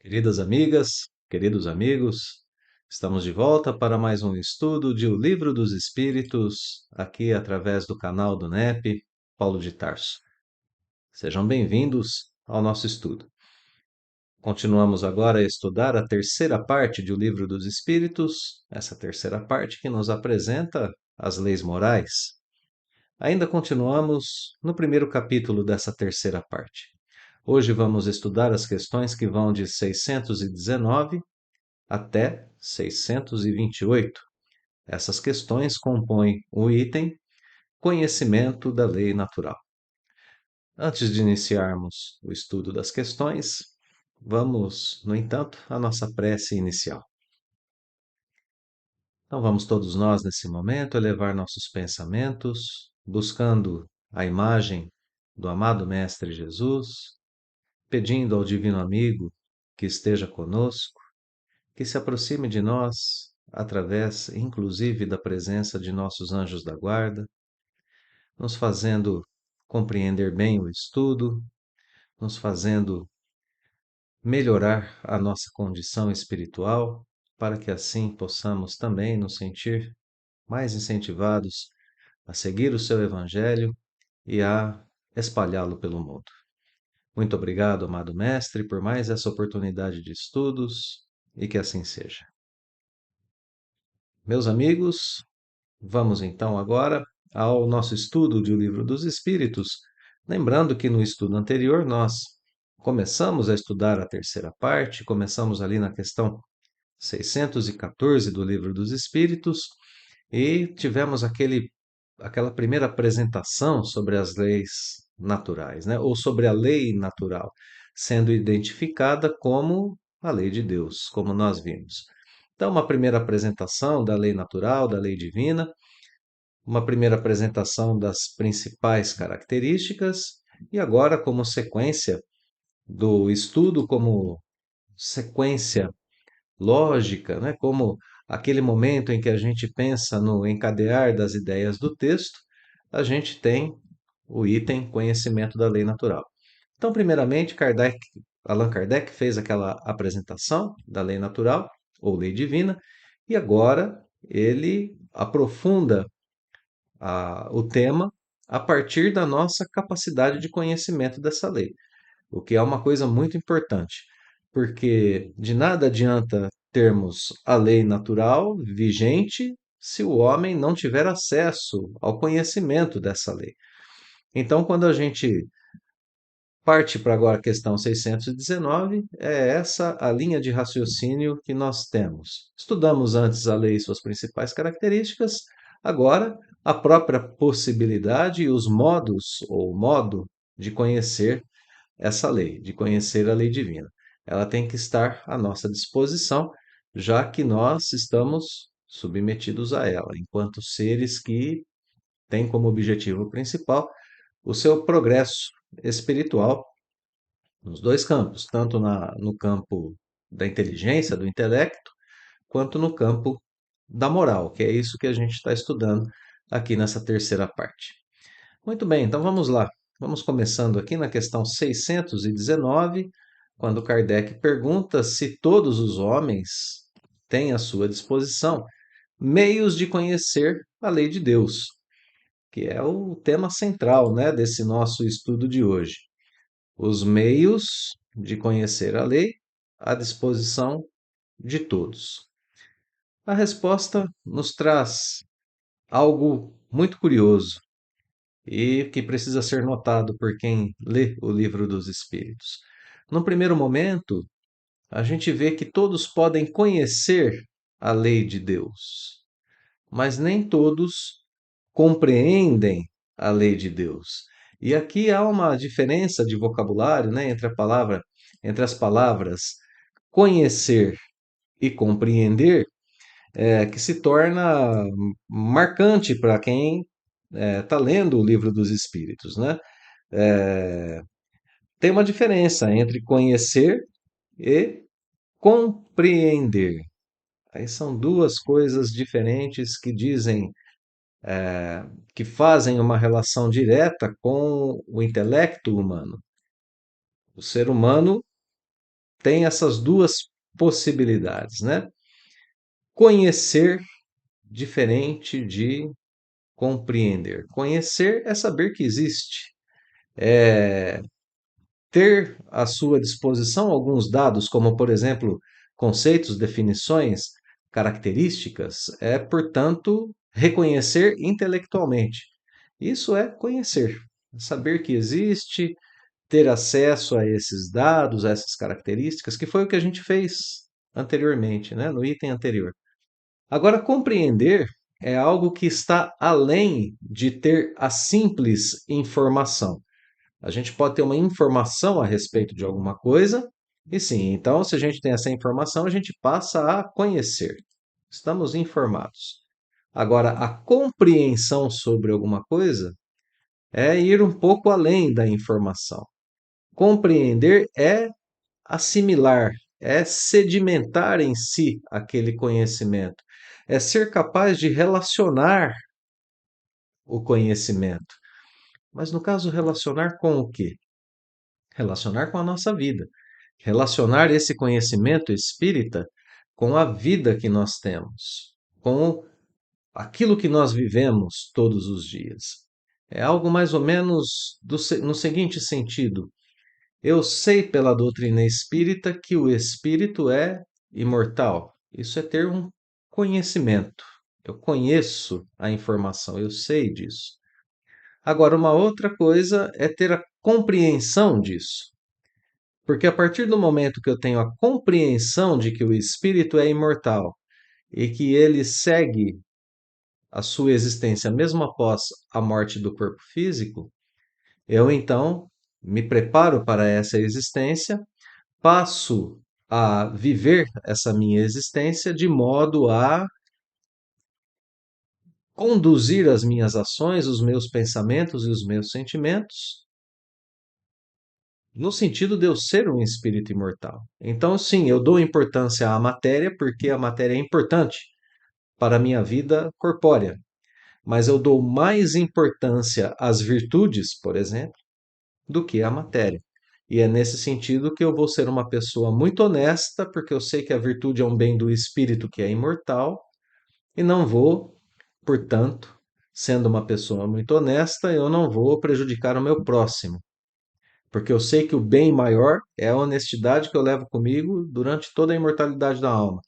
Queridas amigas, queridos amigos, estamos de volta para mais um estudo de O Livro dos Espíritos, aqui através do canal do NEP, Paulo de Tarso. Sejam bem-vindos ao nosso estudo. Continuamos agora a estudar a terceira parte de O Livro dos Espíritos, essa terceira parte que nos apresenta as leis morais. Ainda continuamos no primeiro capítulo dessa terceira parte. Hoje vamos estudar as questões que vão de 619 até 628. Essas questões compõem o item Conhecimento da Lei Natural. Antes de iniciarmos o estudo das questões, vamos, no entanto, à nossa prece inicial. Então vamos todos nós, nesse momento, elevar nossos pensamentos, buscando a imagem do amado Mestre Jesus, pedindo ao Divino Amigo que esteja conosco, que se aproxime de nós através, inclusive, da presença de nossos anjos da guarda, nos fazendo compreender bem o estudo, nos fazendo melhorar a nossa condição espiritual, para que assim possamos também nos sentir mais incentivados a seguir o seu Evangelho e a espalhá-lo pelo mundo. Muito obrigado, amado Mestre, por mais essa oportunidade de estudos e que assim seja. Meus amigos, vamos então agora ao nosso estudo de O Livro dos Espíritos, lembrando que no estudo anterior nós começamos a estudar a terceira parte, começamos ali na questão 614 do Livro dos Espíritos e tivemos aquela primeira apresentação sobre as leis naturais, né? Ou sobre a lei natural, sendo identificada como a lei de Deus, como nós vimos. Então, uma primeira apresentação da lei natural, da lei divina, uma primeira apresentação das principais características, e agora, como sequência do estudo, como sequência lógica, né? Como aquele momento em que a gente pensa no encadear das ideias do texto, a gente tem o item conhecimento da lei natural. Então, primeiramente, Allan Kardec fez aquela apresentação da lei natural, ou lei divina, e agora ele aprofunda o tema a partir da nossa capacidade de conhecimento dessa lei, o que é uma coisa muito importante, porque de nada adianta termos a lei natural vigente se o homem não tiver acesso ao conhecimento dessa lei. Então, quando a gente parte para agora a questão 619, é essa a linha de raciocínio que nós temos. Estudamos antes a lei e suas principais características, agora a própria possibilidade e os modos ou modo de conhecer essa lei, de conhecer a lei divina. Ela tem que estar à nossa disposição, já que nós estamos submetidos a ela, enquanto seres que têm como objetivo principal o seu progresso espiritual nos dois campos, tanto no campo da inteligência, do intelecto, quanto no campo da moral, que é isso que a gente está estudando aqui nessa terceira parte. Muito bem, então vamos lá. Vamos começando aqui na questão 619, quando Kardec pergunta se todos os homens têm à sua disposição meios de conhecer a lei de Deus, que é o tema central, né, desse nosso estudo de hoje. Os meios de conhecer a lei à disposição de todos. A resposta nos traz algo muito curioso e que precisa ser notado por quem lê o Livro dos Espíritos. No primeiro momento, a gente vê que todos podem conhecer a lei de Deus, mas nem todos compreendem a lei de Deus. E aqui há uma diferença de vocabulário, né, entre as palavras conhecer e compreender, que se torna marcante para quem está lendo o Livro dos Espíritos, né? É, tem uma diferença entre conhecer e compreender. Aí são duas coisas diferentes que dizem, que fazem uma relação direta com o intelecto humano. O ser humano tem essas duas possibilidades, né? Conhecer diferente de compreender. Conhecer é saber que existe, é ter à sua disposição alguns dados, como, por exemplo, conceitos, definições, características, é, portanto, reconhecer intelectualmente. Isso é conhecer, saber que existe, ter acesso a esses dados, a essas características, que foi o que a gente fez anteriormente, né, no item anterior. Agora, compreender é algo que está além de ter a simples informação. A gente pode ter uma informação a respeito de alguma coisa, e sim, então, se a gente tem essa informação, a gente passa a conhecer. Estamos informados. Agora, a compreensão sobre alguma coisa é ir um pouco além da informação. Compreender é assimilar, é sedimentar em si aquele conhecimento, é ser capaz de relacionar o conhecimento. Mas no caso, relacionar com o quê? Relacionar com a nossa vida. Relacionar esse conhecimento espírita com a vida que nós temos, com aquilo que nós vivemos todos os dias. É algo mais ou menos no seguinte sentido: eu sei pela doutrina espírita que o espírito é imortal. Isso é ter um conhecimento. Eu conheço a informação, eu sei disso. Agora, uma outra coisa é ter a compreensão disso. Porque a partir do momento que eu tenho a compreensão de que o espírito é imortal e que ele segue a sua existência mesmo após a morte do corpo físico, eu então me preparo para essa existência, passo a viver essa minha existência de modo a conduzir as minhas ações, os meus pensamentos e os meus sentimentos no sentido de eu ser um espírito imortal. Então, sim, eu dou importância à matéria porque a matéria é importante para a minha vida corpórea, mas eu dou mais importância às virtudes, por exemplo, do que à matéria. E é nesse sentido que eu vou ser uma pessoa muito honesta, porque eu sei que a virtude é um bem do espírito que é imortal, e não vou, portanto, sendo uma pessoa muito honesta, eu não vou prejudicar o meu próximo, porque eu sei que o bem maior é a honestidade que eu levo comigo durante toda a imortalidade da alma.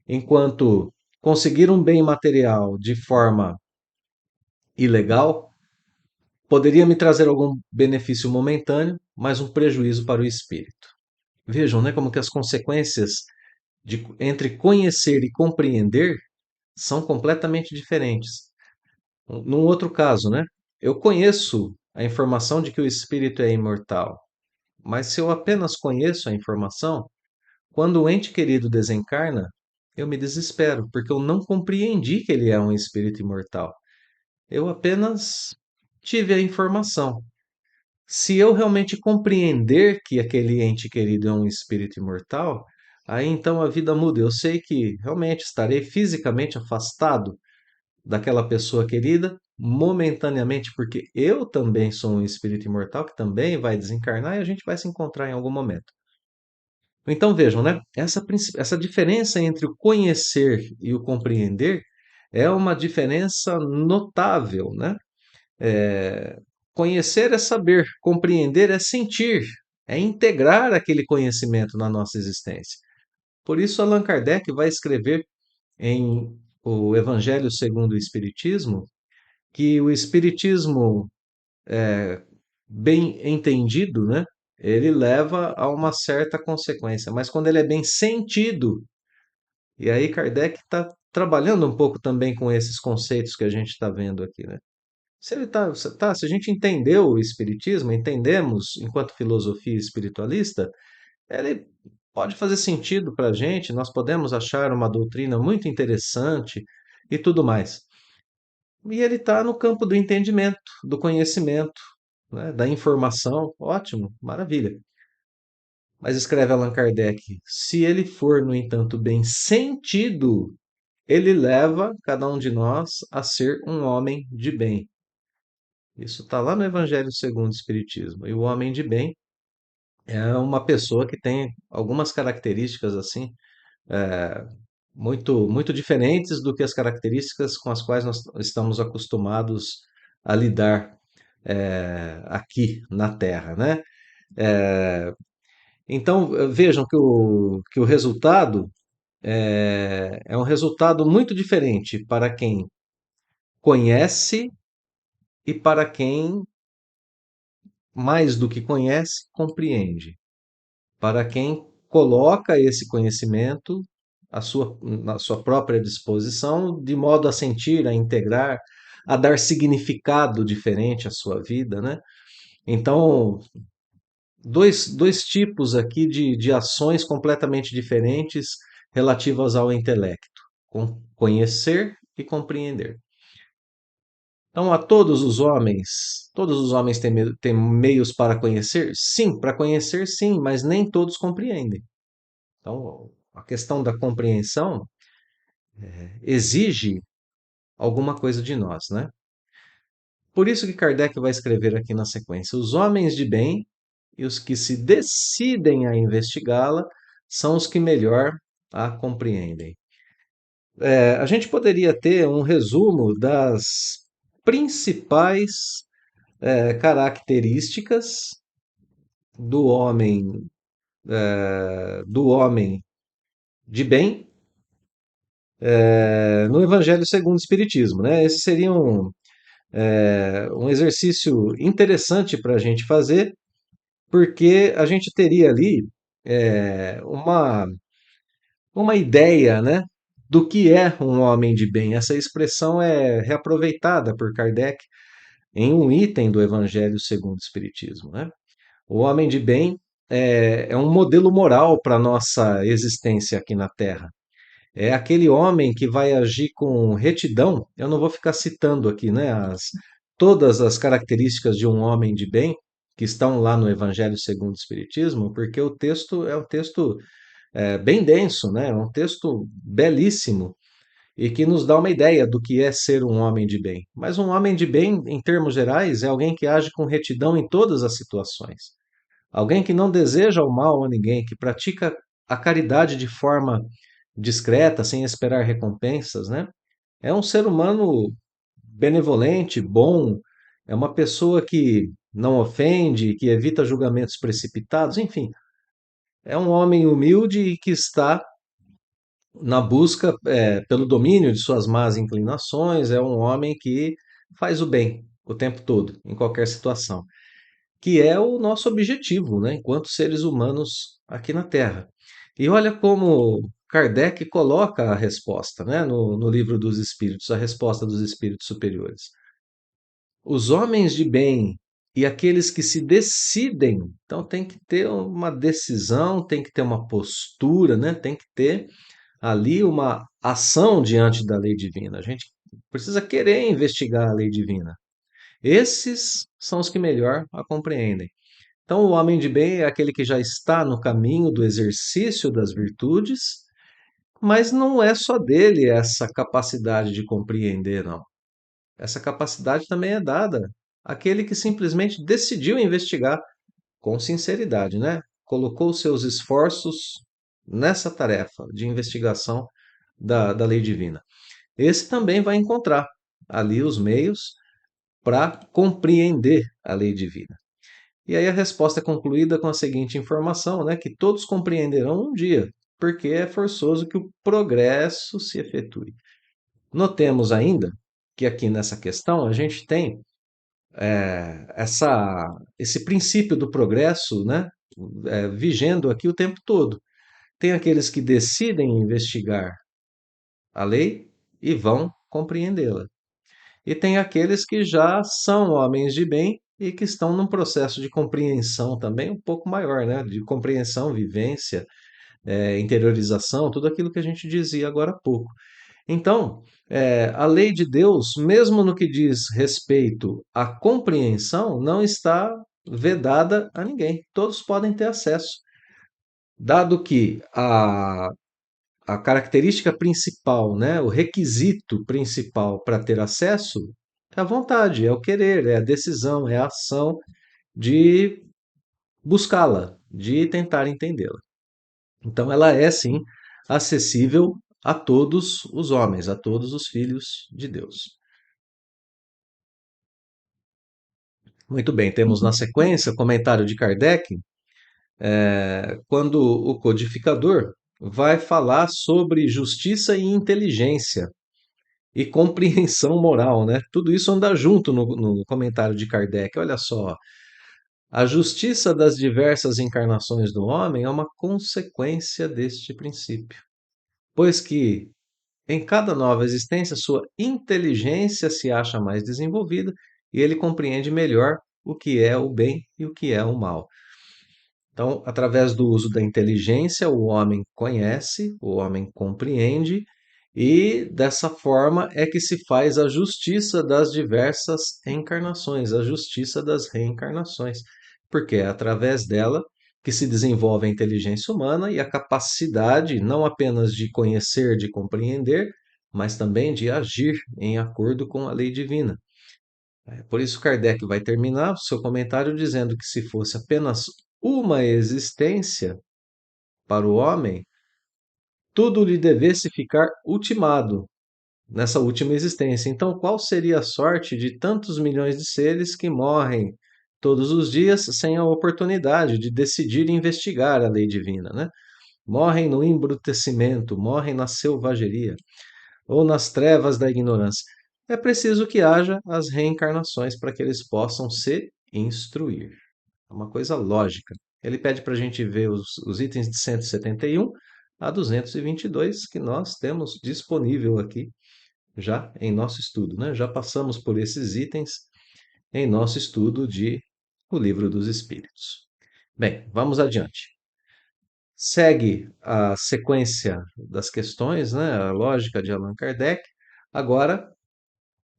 Enquanto conseguir um bem material de forma ilegal poderia me trazer algum benefício momentâneo, mas um prejuízo para o espírito. Vejam, né, como que as consequências entre conhecer e compreender são completamente diferentes. Num outro caso, né, eu conheço a informação de que o espírito é imortal, mas se eu apenas conheço a informação, quando o ente querido desencarna, eu me desespero, porque eu não compreendi que ele é um espírito imortal. Eu apenas tive a informação. Se eu realmente compreender que aquele ente querido é um espírito imortal, aí então a vida muda. Eu sei que realmente estarei fisicamente afastado daquela pessoa querida momentaneamente, porque eu também sou um espírito imortal que também vai desencarnar e a gente vai se encontrar em algum momento. Então vejam, né? Essa diferença entre o conhecer e o compreender é uma diferença notável, né? É, conhecer é saber, compreender é sentir, é integrar aquele conhecimento na nossa existência. Por isso, Allan Kardec vai escrever em o Evangelho segundo o Espiritismo que o Espiritismo bem entendido, né? Ele leva a uma certa consequência, mas quando ele é bem sentido, e aí Kardec está trabalhando um pouco também com esses conceitos que a gente está vendo aqui, né? Se a gente entendeu o Espiritismo, entendemos enquanto filosofia espiritualista, ele pode fazer sentido para a gente, nós podemos achar uma doutrina muito interessante e tudo mais. E ele está no campo do entendimento, do conhecimento, né, da informação, ótimo, maravilha. Mas escreve Allan Kardec, se ele for, no entanto, bem sentido, ele leva cada um de nós a ser um homem de bem. Isso está lá no Evangelho segundo o Espiritismo. E o homem de bem é uma pessoa que tem algumas características assim muito diferentes do que as características com as quais nós estamos acostumados a lidar aqui na Terra, né? Então vejam que o resultado é um resultado muito diferente para quem conhece e para quem, mais do que conhece, compreende. Para quem coloca esse conhecimento na sua própria disposição, de modo a sentir, a integrar, a dar significado diferente à sua vida, né? Então, dois tipos aqui de ações completamente diferentes relativas ao intelecto: conhecer e compreender. Então, a todos os homens têm meios para conhecer? Sim, para conhecer, sim, mas nem todos compreendem. Então, a questão da compreensão exige alguma coisa de nós, né? Por isso que Kardec vai escrever aqui na sequência: os homens de bem e os que se decidem a investigá-la são os que melhor a compreendem. A gente poderia ter um resumo das principais características do homem, do homem de bem no Evangelho segundo o Espiritismo, né? Esse seria um exercício interessante para a gente fazer, porque a gente teria ali uma ideia, né, do que é um homem de bem. Essa expressão é reaproveitada por Kardec em um item do Evangelho segundo o Espiritismo, né? O homem de bem é um modelo moral para a nossa existência aqui na Terra. É aquele homem que vai agir com retidão. Eu não vou ficar citando aqui, né, todas as características de um homem de bem que estão lá no Evangelho segundo o Espiritismo, porque o texto é um texto bem denso, né? É um texto belíssimo e que nos dá uma ideia do que é ser um homem de bem. Mas um homem de bem, em termos gerais, é alguém que age com retidão em todas as situações. Alguém que não deseja o mal a ninguém, que pratica a caridade de forma discreta, sem esperar recompensas, né? É um ser humano benevolente, bom, é uma pessoa que não ofende, que evita julgamentos precipitados, enfim, é um homem humilde e que está na busca pelo domínio de suas más inclinações, é um homem que faz o bem o tempo todo, em qualquer situação, que é o nosso objetivo, né, enquanto seres humanos aqui na Terra. E olha como Kardec coloca a resposta, né, no Livro dos Espíritos, a resposta dos espíritos superiores. Os homens de bem e aqueles que se decidem, então tem que ter uma decisão, tem que ter uma postura, né, tem que ter ali uma ação diante da lei divina. A gente precisa querer investigar a lei divina. Esses são os que melhor a compreendem. Então, o homem de bem é aquele que já está no caminho do exercício das virtudes, mas não é só dele essa capacidade de compreender, não. Essa capacidade também é dada àquele que simplesmente decidiu investigar com sinceridade, né? Colocou seus esforços nessa tarefa de investigação da lei divina. Esse também vai encontrar ali os meios para compreender a lei divina. E aí a resposta é concluída com a seguinte informação, né, que todos compreenderão um dia, porque é forçoso que o progresso se efetue. Notemos ainda que aqui nessa questão a gente tem esse princípio do progresso, né, vigendo aqui o tempo todo. Tem aqueles que decidem investigar a lei e vão compreendê-la. E tem aqueles que já são homens de bem e que estão num processo de compreensão também um pouco maior, né? De compreensão, vivência, interiorização, tudo aquilo que a gente dizia agora há pouco. Então, a lei de Deus, mesmo no que diz respeito à compreensão, não está vedada a ninguém. Todos podem ter acesso, dado que a característica principal, né, o requisito principal para ter acesso é a vontade, é o querer, é a decisão, é a ação de buscá-la, de tentar entendê-la. Então, ela é sim acessível a todos os homens, a todos os filhos de Deus. Muito bem, temos na sequência o comentário de Kardec, quando o codificador vai falar sobre justiça e inteligência e compreensão moral, né? Tudo isso anda junto no comentário de Kardec. Olha só, a justiça das diversas encarnações do homem é uma consequência deste princípio, pois que em cada nova existência sua inteligência se acha mais desenvolvida e ele compreende melhor o que é o bem e o que é o mal. Então, através do uso da inteligência, o homem conhece, o homem compreende, e dessa forma é que se faz a justiça das diversas encarnações, a justiça das reencarnações, porque é através dela que se desenvolve a inteligência humana e a capacidade não apenas de conhecer, de compreender, mas também de agir em acordo com a lei divina. Por isso, Kardec vai terminar o seu comentário dizendo que se fosse apenas uma existência para o homem, tudo lhe devesse ficar ultimado nessa última existência. Então, qual seria a sorte de tantos milhões de seres que morrem todos os dias sem a oportunidade de decidir e investigar a lei divina, né? Morrem no embrutecimento, morrem na selvageria ou nas trevas da ignorância. É preciso que haja as reencarnações para que eles possam se instruir. É uma coisa lógica. Ele pede para a gente ver os itens de 171 a 222 que nós temos disponível aqui já em nosso estudo, né? Já passamos por esses itens em nosso estudo de O Livro dos Espíritos. Bem, vamos adiante. Segue a sequência das questões, né? A lógica de Allan Kardec. Agora,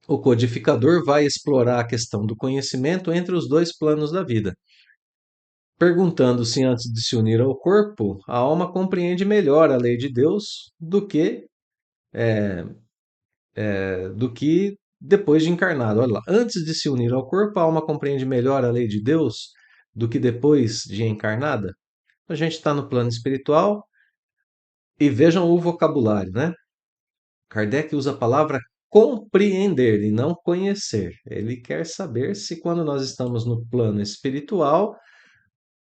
o codificador vai explorar a questão do conhecimento entre os dois planos da vida, perguntando se antes de se unir ao corpo, a alma compreende melhor a lei de Deus do que depois de encarnado. Olha lá, antes de se unir ao corpo, a alma compreende melhor a lei de Deus do que depois de encarnada. A gente está no plano espiritual e vejam o vocabulário, né? Kardec usa a palavra compreender e não conhecer. Ele quer saber se quando nós estamos no plano espiritual,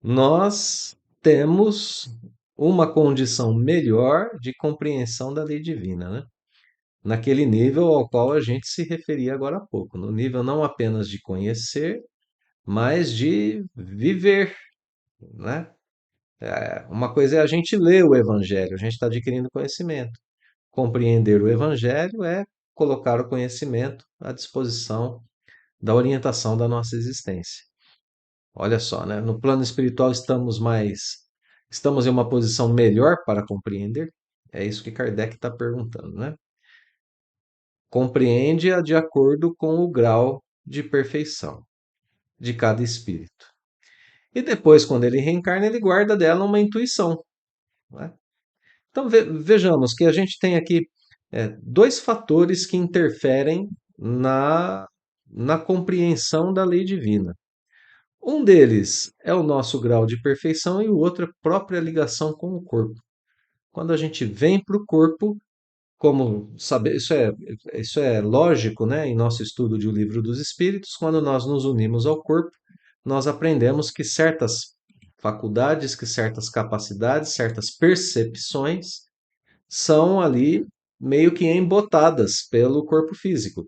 nós temos uma condição melhor de compreensão da lei divina, né? Naquele nível ao qual a gente se referia agora há pouco, no nível não apenas de conhecer, mas de viver, né? Uma coisa é a gente ler o Evangelho, a gente está adquirindo conhecimento. Compreender o Evangelho é colocar o conhecimento à disposição da orientação da nossa existência. Olha só, né? No plano espiritual estamos em uma posição melhor para compreender? É isso que Kardec está perguntando, né? Compreende-a de acordo com o grau de perfeição de cada espírito. E depois, quando ele reencarna, ele guarda dela uma intuição, né? Então vejamos que a gente tem aqui dois fatores que interferem na compreensão da lei divina. Um deles é o nosso grau de perfeição e o outro é a própria ligação com o corpo. Quando a gente vem para o corpo, como saber, isso é lógico, né? Em nosso estudo de O Livro dos Espíritos, quando nós nos unimos ao corpo, nós aprendemos que certas faculdades, que certas capacidades, certas percepções são ali meio que embotadas pelo corpo físico.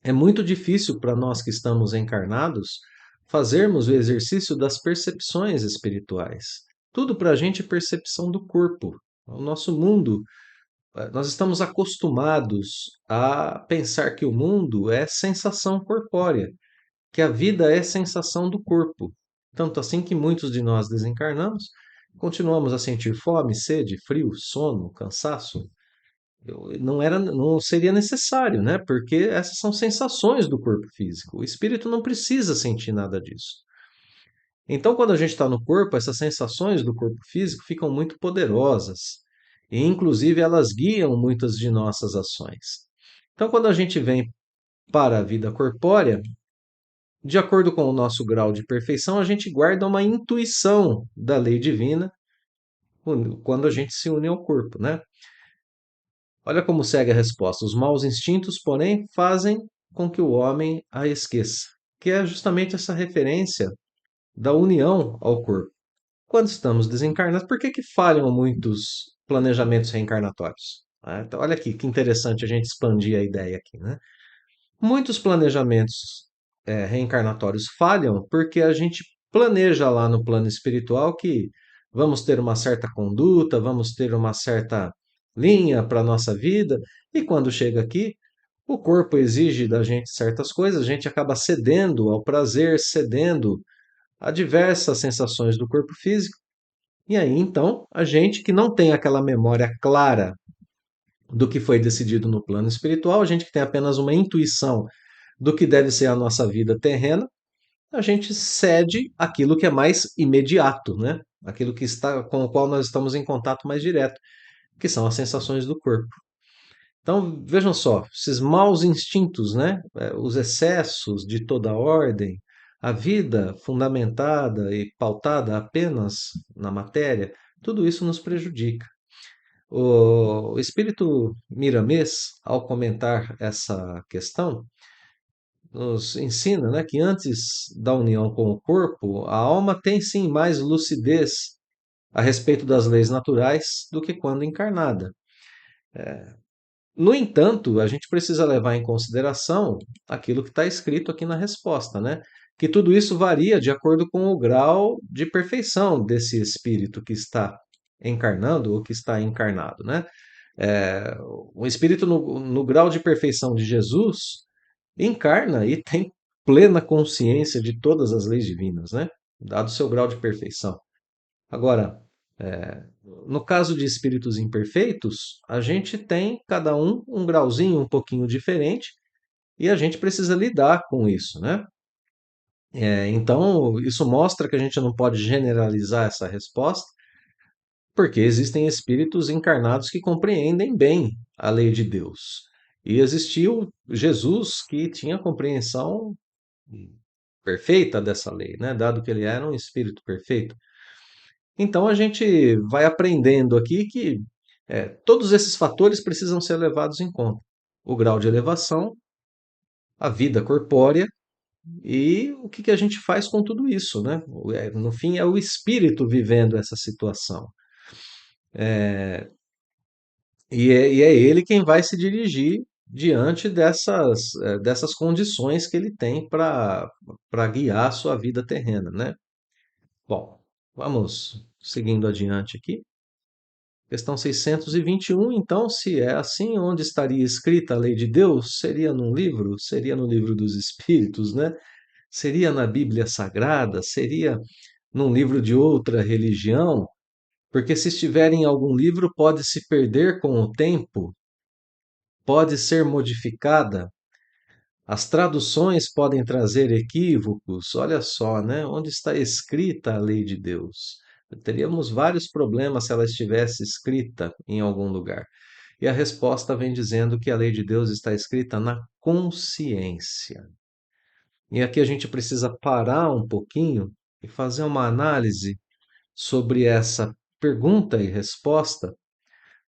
É muito difícil para nós que estamos encarnados fazermos o exercício das percepções espirituais. Tudo para a gente é percepção do corpo. O nosso mundo, nós estamos acostumados a pensar que o mundo é sensação corpórea, que a vida é sensação do corpo. Tanto assim que muitos de nós desencarnamos, continuamos a sentir fome, sede, frio, sono, cansaço. Não seria necessário, né? Porque essas são sensações do corpo físico. O espírito não precisa sentir nada disso. Então, quando a gente está no corpo, essas sensações do corpo físico ficam muito poderosas. E, inclusive, elas guiam muitas de nossas ações. Então, quando a gente vem para a vida corpórea, De acordo com o nosso grau de perfeição, a gente guarda uma intuição da lei divina quando a gente se une ao corpo, né? Olha como segue a resposta. Os maus instintos, porém, fazem com que o homem a esqueça, que é justamente essa referência da união ao corpo. Quando estamos desencarnados, por que que falham muitos planejamentos reencarnatórios? Então, olha aqui, que interessante a gente expandir a ideia aqui, né? Muitos planejamentos reencarnatórios falham porque a gente planeja lá no plano espiritual que vamos ter uma certa conduta, vamos ter uma certa linha para a nossa vida, e quando chega aqui, o corpo exige da gente certas coisas, a gente acaba cedendo ao prazer, cedendo a diversas sensações do corpo físico, e aí então a gente que não tem aquela memória clara do que foi decidido no plano espiritual, a gente que tem apenas uma intuição do que deve ser a nossa vida terrena, a gente cede aquilo que é mais imediato, né? Aquilo que está com o qual nós estamos em contato mais direto, que são as sensações do corpo. Então, vejam só, esses maus instintos, né? Os excessos de toda ordem, a vida fundamentada e pautada apenas na matéria, tudo isso nos prejudica. O espírito Miramês, ao comentar essa questão, nos ensina, né, que antes da união com o corpo, a alma tem sim mais lucidez a respeito das leis naturais do que quando encarnada. No entanto, a gente precisa levar em consideração aquilo que está escrito aqui na resposta, né? Que tudo isso varia de acordo com o grau de perfeição desse espírito que está encarnando ou que está encarnado, né? O espírito no grau de perfeição de Jesus encarna e tem plena consciência de todas as leis divinas, né? Dado o seu grau de perfeição. Agora, no caso de espíritos imperfeitos, a gente tem cada um grauzinho um pouquinho diferente e a gente precisa lidar com isso, né? Então, isso mostra que a gente não pode generalizar essa resposta, porque existem espíritos encarnados que compreendem bem a lei de Deus. E existiu Jesus que tinha compreensão perfeita dessa lei, né? Dado que ele era um espírito perfeito. Então a gente vai aprendendo aqui que todos esses fatores precisam ser levados em conta. O grau de elevação, a vida corpórea e o que que a gente faz com tudo isso, né? No fim, é o espírito vivendo essa situação. E é ele quem vai se dirigir diante dessas condições que ele tem para guiar a sua vida terrena, né? Bom, vamos seguindo adiante aqui. Questão 621, então, se é assim, onde estaria escrita a lei de Deus? Seria num livro? Seria no livro dos Espíritos, né? Seria na Bíblia Sagrada? Seria num livro de outra religião? Porque se estiver em algum livro, pode se perder com o tempo, pode ser modificada. As traduções podem trazer equívocos. Olha só, né? Onde está escrita a lei de Deus? Teríamos vários problemas se ela estivesse escrita em algum lugar. E a resposta vem dizendo que a lei de Deus está escrita na consciência. E aqui a gente precisa parar um pouquinho e fazer uma análise sobre essa pergunta e resposta,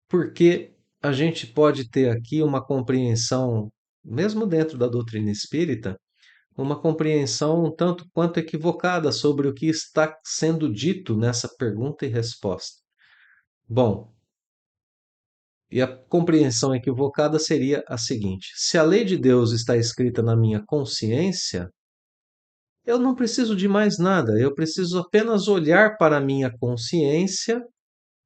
porque a gente pode ter aqui uma compreensão, mesmo dentro da doutrina espírita, uma compreensão um tanto quanto equivocada sobre o que está sendo dito nessa pergunta e resposta. Bom, e a compreensão equivocada seria a seguinte: se a lei de Deus está escrita na minha consciência, eu não preciso de mais nada, eu preciso apenas olhar para a minha consciência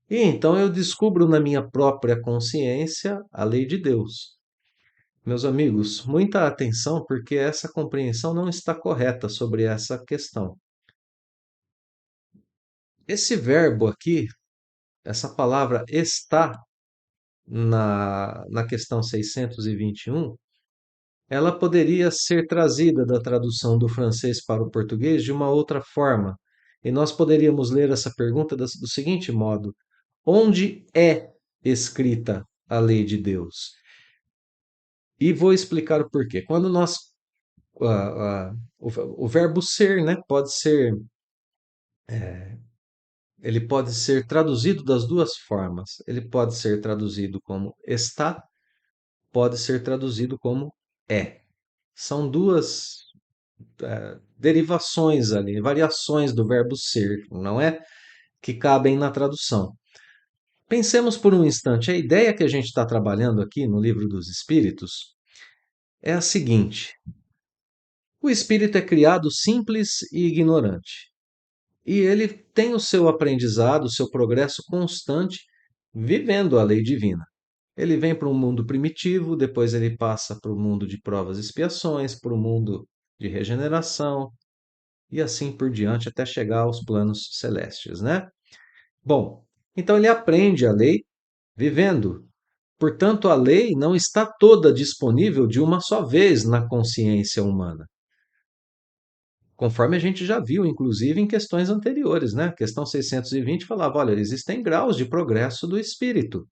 e então eu descubro na minha própria consciência a lei de Deus. Meus amigos, muita atenção porque essa compreensão não está correta sobre essa questão. Esse verbo aqui, essa palavra está na questão 621, ela poderia ser trazida da tradução do francês para o português de uma outra forma. E nós poderíamos ler essa pergunta do seguinte modo: onde é escrita a lei de Deus? E vou explicar o porquê. o verbo ser, né, ele pode ser traduzido das duas formas. Ele pode ser traduzido como está, pode ser traduzido como é. São duas derivações ali, variações do verbo ser, não é? Que cabem na tradução. Pensemos por um instante, a ideia que a gente está trabalhando aqui no Livro dos Espíritos é a seguinte: o espírito é criado simples e ignorante. E ele tem o seu aprendizado, o seu progresso constante, vivendo a lei divina. Ele vem para um mundo primitivo, depois ele passa para o mundo de provas e expiações, para o mundo de regeneração, e assim por diante, até chegar aos planos celestes, né? Bom, então ele aprende a lei vivendo. Portanto, a lei não está toda disponível de uma só vez na consciência humana. Conforme a gente já viu, inclusive, em questões anteriores, né? A questão 620 falava, olha, existem graus de progresso do espírito.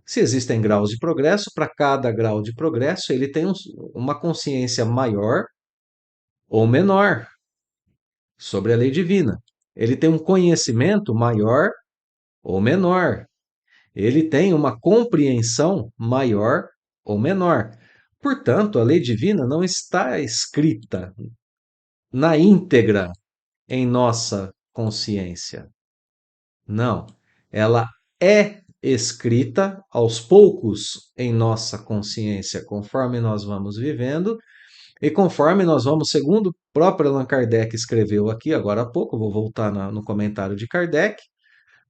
Se existem graus de progresso, para cada grau de progresso, ele tem uma consciência maior ou menor sobre a lei divina. Ele tem um conhecimento maior ou menor. Ele tem uma compreensão maior ou menor. Portanto, a lei divina não está escrita na íntegra em nossa consciência. Não. Ela é escrita aos poucos em nossa consciência, conforme nós vamos vivendo e conforme nós vamos, segundo o próprio Allan Kardec escreveu aqui agora há pouco, vou voltar no comentário de Kardec,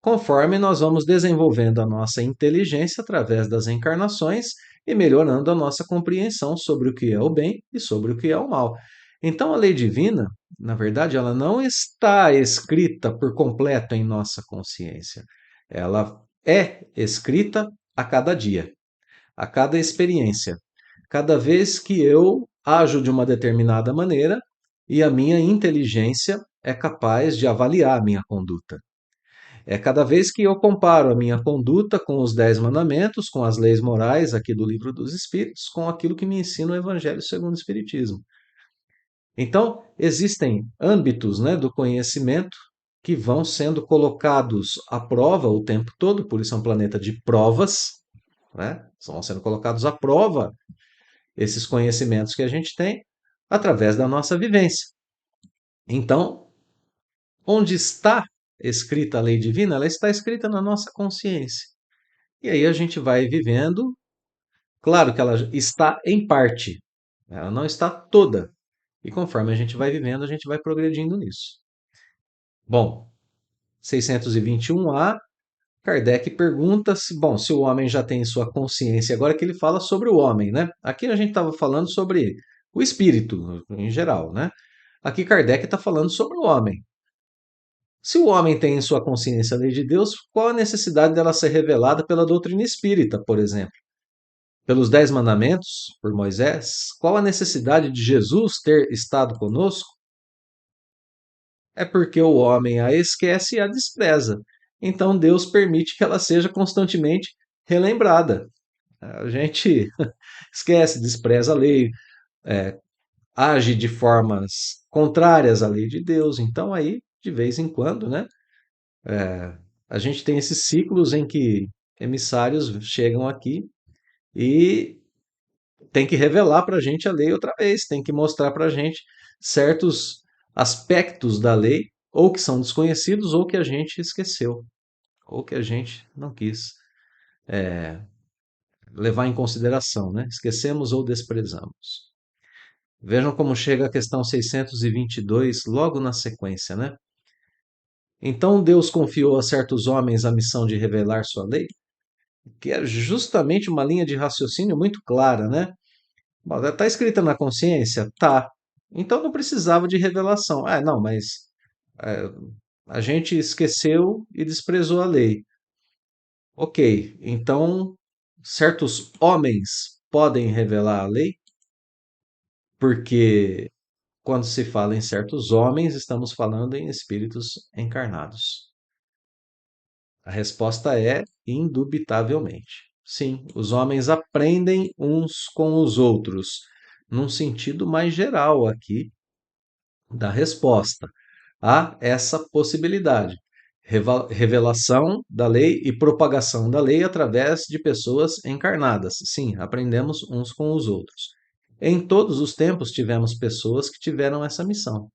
conforme nós vamos desenvolvendo a nossa inteligência através das encarnações e melhorando a nossa compreensão sobre o que é o bem e sobre o que é o mal. Então, a lei divina, na verdade, ela não está escrita por completo em nossa consciência. Ela é escrita a cada dia, a cada experiência. Cada vez que eu ajo de uma determinada maneira e a minha inteligência é capaz de avaliar a minha conduta. É cada vez que eu comparo a minha conduta com os 10 mandamentos, com as leis morais aqui do Livro dos Espíritos, com aquilo que me ensina o Evangelho segundo o Espiritismo. Então, existem âmbitos, né, do conhecimento que vão sendo colocados à prova o tempo todo, por isso é um planeta de provas, né? Vão sendo colocados à prova esses conhecimentos que a gente tem através da nossa vivência. Então, onde está escrita a lei divina? Ela está escrita na nossa consciência. E aí a gente vai vivendo. Claro que ela está em parte, ela não está toda. E conforme a gente vai vivendo, a gente vai progredindo nisso. Bom, 621A, Kardec pergunta se, bom, se o homem já tem sua consciência, agora que ele fala sobre o homem, né? Aqui a gente estava falando sobre o espírito em geral, né? Aqui Kardec está falando sobre o homem. Se o homem tem em sua consciência a lei de Deus, qual a necessidade dela ser revelada pela doutrina espírita, por exemplo? Pelos 10 mandamentos, por Moisés? Qual a necessidade de Jesus ter estado conosco? É porque o homem a esquece e a despreza. Então Deus permite que ela seja constantemente relembrada. A gente esquece, despreza a lei, age de formas contrárias à lei de Deus. Então aí, de vez em quando, né, a gente tem esses ciclos em que emissários chegam aqui e tem que revelar para a gente a lei outra vez, tem que mostrar para a gente certos aspectos da lei, ou que são desconhecidos, ou que a gente esqueceu, ou que a gente não quis levar em consideração, né? Esquecemos ou desprezamos. Vejam como chega a questão 622, logo na sequência, né? Então Deus confiou a certos homens a missão de revelar sua lei, que é justamente uma linha de raciocínio muito clara, né? Está escrita na consciência? Tá. Então não precisava de revelação. Ah, não, mas é, a gente esqueceu e desprezou a lei. Ok, então certos homens podem revelar a lei, porque quando se fala em certos homens, estamos falando em espíritos encarnados. A resposta é indubitavelmente. Sim, os homens aprendem uns com os outros. num sentido mais geral aqui da resposta a essa possibilidade. Revelação da lei e propagação da lei através de pessoas encarnadas. Sim, aprendemos uns com os outros. Em todos os tempos tivemos pessoas que tiveram essa missão.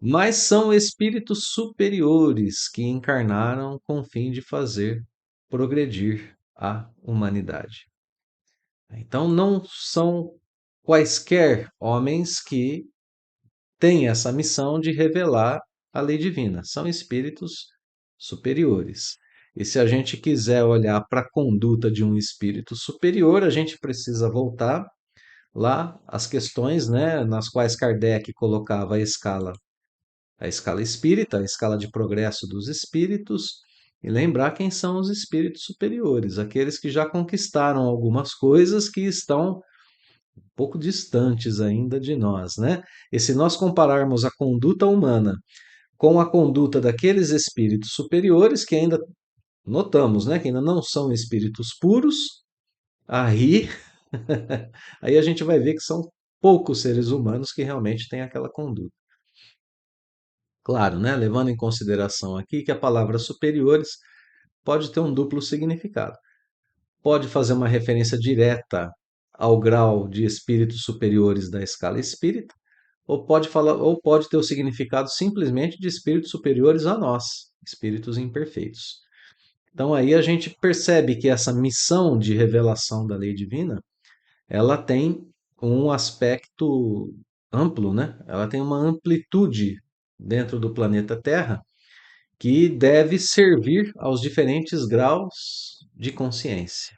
Mas são espíritos superiores que encarnaram com o fim de fazer progredir a humanidade. Então, não são quaisquer homens que têm essa missão de revelar a lei divina, são espíritos superiores. E se a gente quiser olhar para a conduta de um espírito superior, a gente precisa voltar lá às questões, né, nas quais Kardec colocava a escala espírita, a escala de progresso dos espíritos, e lembrar quem são os espíritos superiores, aqueles que já conquistaram algumas coisas que estão um pouco distantes ainda de nós, né? E se nós compararmos a conduta humana com a conduta daqueles espíritos superiores que ainda notamos, né, que ainda não são espíritos puros, aí aí a gente vai ver que são poucos seres humanos que realmente têm aquela conduta. Claro, né, levando em consideração aqui que a palavra superiores pode ter um duplo significado. Pode fazer uma referência direta ao grau de espíritos superiores da escala espírita, ou pode ter o significado simplesmente de espíritos superiores a nós, espíritos imperfeitos. Então aí a gente percebe que essa missão de revelação da lei divina, ela tem um aspecto amplo, né? Ela tem uma amplitude dentro do planeta Terra que deve servir aos diferentes graus de consciência,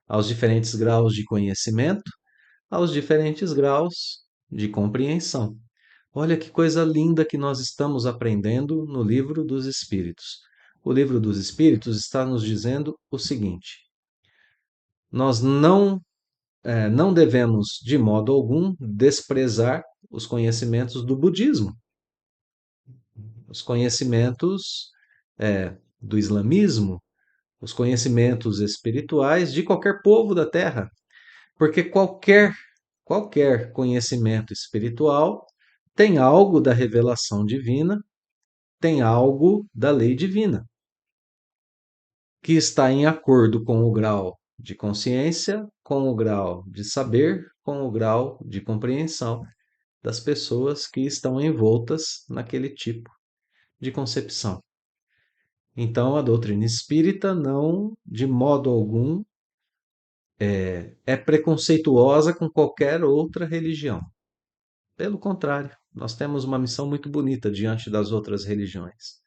aos diferentes graus de conhecimento, aos diferentes graus de compreensão. Olha que coisa linda que nós estamos aprendendo no Livro dos Espíritos. O Livro dos Espíritos está nos dizendo o seguinte: nós não devemos, de modo algum, desprezar os conhecimentos do budismo, os conhecimentos do islamismo, os conhecimentos espirituais de qualquer povo da Terra, porque qualquer conhecimento espiritual tem algo da revelação divina, tem algo da lei divina, que está em acordo com o grau de consciência, com o grau de saber, com o grau de compreensão das pessoas que estão envoltas naquele tipo de concepção. Então, a doutrina espírita não, de modo algum, é preconceituosa com qualquer outra religião. Pelo contrário, nós temos uma missão muito bonita diante das outras religiões: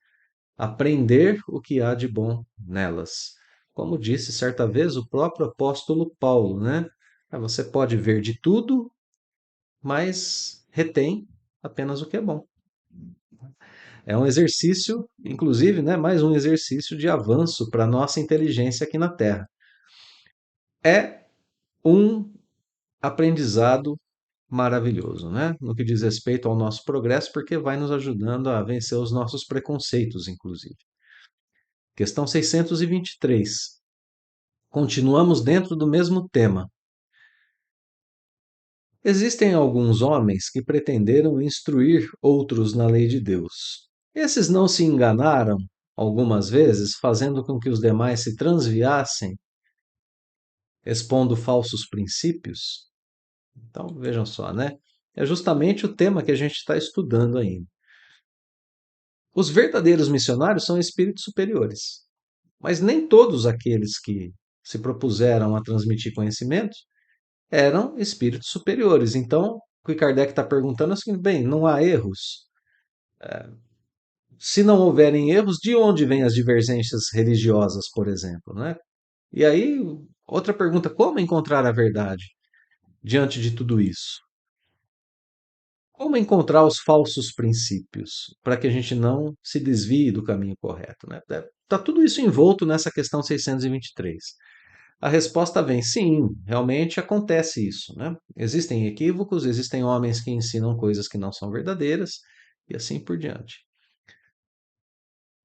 aprender o que há de bom nelas. Como disse certa vez o próprio apóstolo Paulo, né? Você pode ver de tudo, mas retém apenas o que é bom. É um exercício, inclusive, né, mais um exercício de avanço para a nossa inteligência aqui na Terra. É um aprendizado maravilhoso, né? No que diz respeito ao nosso progresso, porque vai nos ajudando a vencer os nossos preconceitos, inclusive. Questão 623. Continuamos dentro do mesmo tema. Existem alguns homens que pretenderam instruir outros na lei de Deus. Esses não se enganaram algumas vezes, fazendo com que os demais se transviassem, expondo falsos princípios? Então, vejam só, né? É justamente o tema que a gente está estudando ainda. Os verdadeiros missionários são espíritos superiores, mas nem todos aqueles que se propuseram a transmitir conhecimento eram espíritos superiores. Então, o que Kardec está perguntando é o seguinte: bem, não há erros? Se não houverem erros, de onde vêm as divergências religiosas, por exemplo, né? E aí, outra pergunta: como encontrar a verdade diante de tudo isso? Como encontrar os falsos princípios para que a gente não se desvie do caminho correto, né? Tá tudo isso envolto nessa questão 623. A resposta vem: sim, realmente acontece isso, né? Existem equívocos, existem homens que ensinam coisas que não são verdadeiras e assim por diante.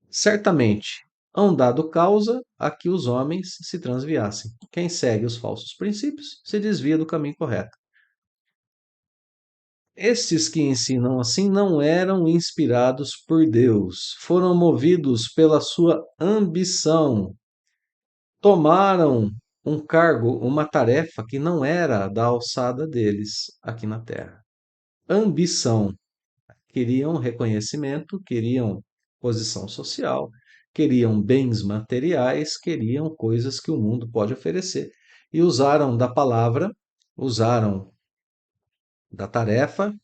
Certamente, hão dado causa a que os homens se transviassem. Quem segue os falsos princípios se desvia do caminho correto. Estes que ensinam assim não eram inspirados por Deus, foram movidos pela sua ambição, tomaram um cargo, uma tarefa que não era da alçada deles aqui na Terra. Ambição. Queriam reconhecimento, queriam posição social, queriam bens materiais, queriam coisas que o mundo pode oferecer. E usaram da palavra, usaram da tarefa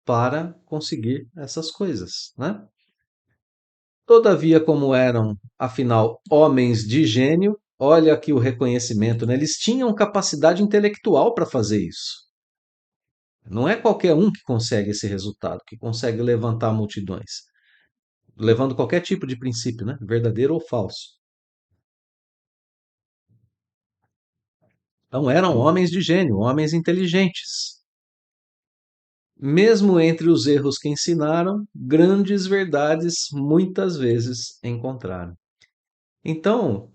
para conseguir essas coisas, né? Todavia, como eram, afinal, homens de gênio, olha aqui o reconhecimento, né? Eles tinham capacidade intelectual para fazer isso. Não é qualquer um que consegue esse resultado, que consegue levantar multidões, levando qualquer tipo de princípio, né? Verdadeiro ou falso. Então eram homens de gênio, homens inteligentes. Mesmo entre os erros que ensinaram, grandes verdades muitas vezes encontraram. Então,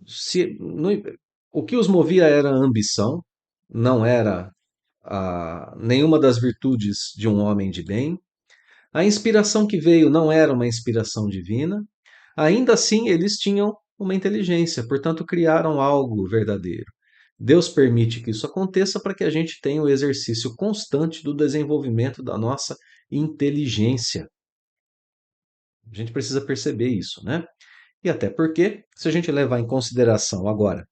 o que os movia era a ambição, não era nenhuma das virtudes de um homem de bem. A inspiração que veio não era uma inspiração divina. Ainda assim, eles tinham uma inteligência, portanto, criaram algo verdadeiro. Deus permite que isso aconteça para que a gente tenha o exercício constante do desenvolvimento da nossa inteligência. A gente precisa perceber isso, né? E até porque, se a gente levar em consideração agora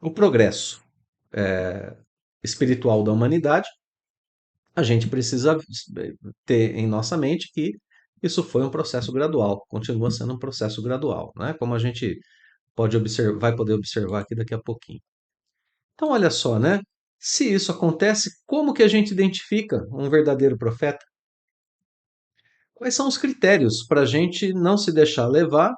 o progresso espiritual da humanidade, a gente precisa ter em nossa mente que isso foi um processo gradual, continua sendo um processo gradual, né? Como a gente pode observar, vai poder observar aqui daqui a pouquinho. Então, olha só, né? Se isso acontece, como que a gente identifica um verdadeiro profeta? Quais são os critérios para a gente não se deixar levar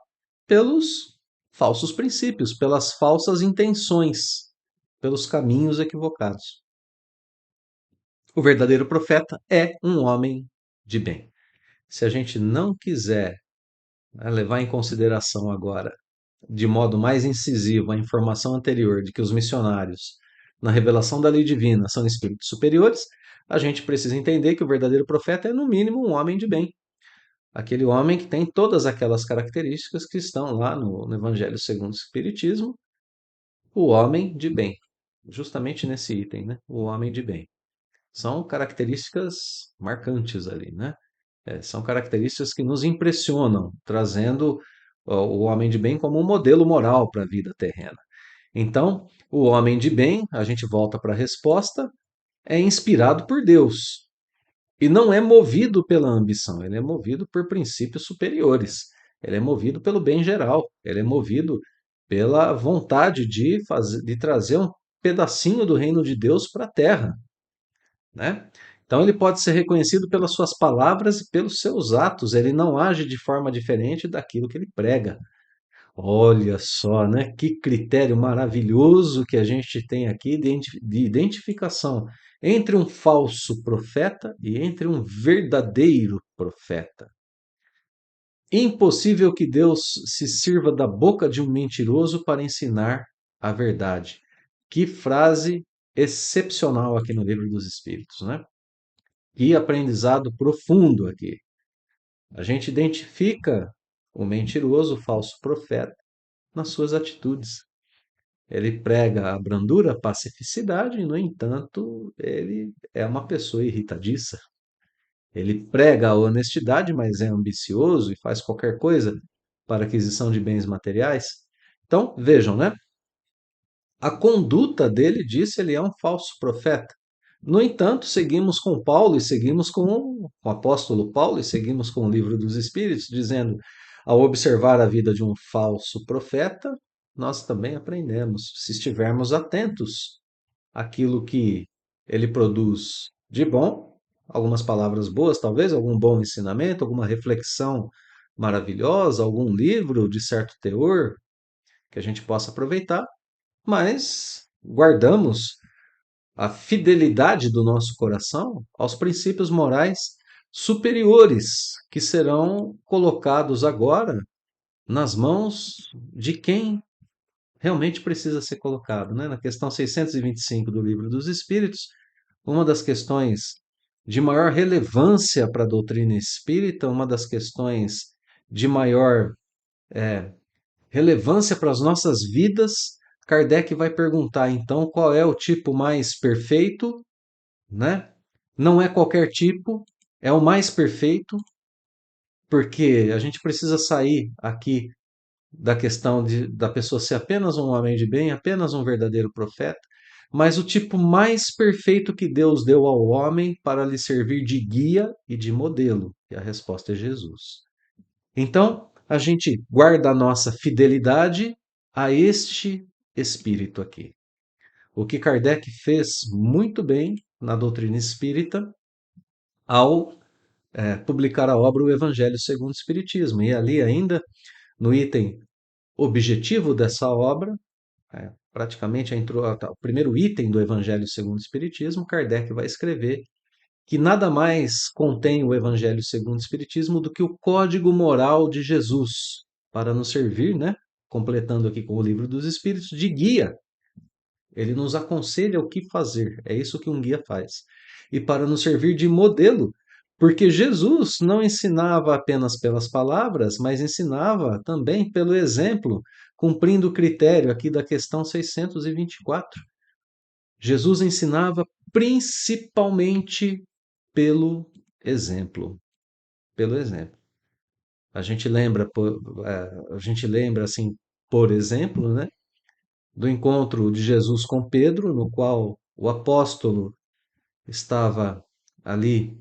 pelos falsos princípios, pelas falsas intenções, pelos caminhos equivocados? O verdadeiro profeta é um homem de bem. Se a gente não quiser, né, levar em consideração agora, de modo mais incisivo, a informação anterior de que os missionários, na revelação da lei divina, são espíritos superiores, a gente precisa entender que o verdadeiro profeta é, no mínimo, um homem de bem. Aquele homem que tem todas aquelas características que estão lá no Evangelho segundo o Espiritismo, o homem de bem. Justamente nesse item, né? O homem de bem. São características marcantes ali, né? São características que nos impressionam, trazendo o homem de bem como um modelo moral para a vida terrena. Então, o homem de bem, a gente volta para a resposta, é inspirado por Deus. E não é movido pela ambição, ele é movido por princípios superiores. Ele é movido pelo bem geral, ele é movido pela vontade de trazer um pedacinho do reino de Deus para a terra, né? Então ele pode ser reconhecido pelas suas palavras e pelos seus atos, ele não age de forma diferente daquilo que ele prega. Olha só, né? Que critério maravilhoso que a gente tem aqui de identificação entre um falso profeta e entre um verdadeiro profeta. Impossível que Deus se sirva da boca de um mentiroso para ensinar a verdade. Que frase excepcional aqui no Livro dos Espíritos, né? Que aprendizado profundo aqui. A gente identifica o mentiroso, o falso profeta, nas suas atitudes. Ele prega a brandura, a pacificidade, e, no entanto, ele é uma pessoa irritadiça. Ele prega a honestidade, mas é ambicioso e faz qualquer coisa para aquisição de bens materiais. Então, vejam, né? A conduta dele disse ele é um falso profeta. No entanto, seguimos com Paulo e seguimos com o apóstolo Paulo e seguimos com o livro dos Espíritos, dizendo, ao observar a vida de um falso profeta, nós também aprendemos, se estivermos atentos àquilo que ele produz de bom, algumas palavras boas, talvez, algum bom ensinamento, alguma reflexão maravilhosa, algum livro de certo teor que a gente possa aproveitar, mas guardamos a fidelidade do nosso coração aos princípios morais superiores que serão colocados agora nas mãos de quem realmente precisa ser colocado, né? Na questão 625 do Livro dos Espíritos, uma das questões de maior relevância para a doutrina espírita, uma das questões de maior relevância para as nossas vidas, Kardec vai perguntar então qual é o tipo mais perfeito, né? Não é qualquer tipo, é o mais perfeito, porque a gente precisa sair aqui da questão da pessoa ser apenas um homem de bem, apenas um verdadeiro profeta, mas o tipo mais perfeito que Deus deu ao homem para lhe servir de guia e de modelo. E a resposta é Jesus. Então, a gente guarda a nossa fidelidade a este espírito aqui. O que Kardec fez muito bem na doutrina espírita ao publicar a obra O Evangelho segundo o Espiritismo. E ali ainda, no item objetivo dessa obra, praticamente o primeiro item do Evangelho segundo o Espiritismo, Kardec vai escrever que nada mais contém o Evangelho segundo o Espiritismo do que o código moral de Jesus, para nos servir, né? Completando aqui com o Livro dos Espíritos, de guia. Ele nos aconselha o que fazer, é isso que um guia faz. E para nos servir de modelo, porque Jesus não ensinava apenas pelas palavras, mas ensinava também pelo exemplo, cumprindo o critério aqui da questão 624. Jesus ensinava principalmente pelo exemplo, pelo exemplo. A gente lembra, a gente lembra assim, por exemplo, né, do encontro de Jesus com Pedro, no qual o apóstolo estava ali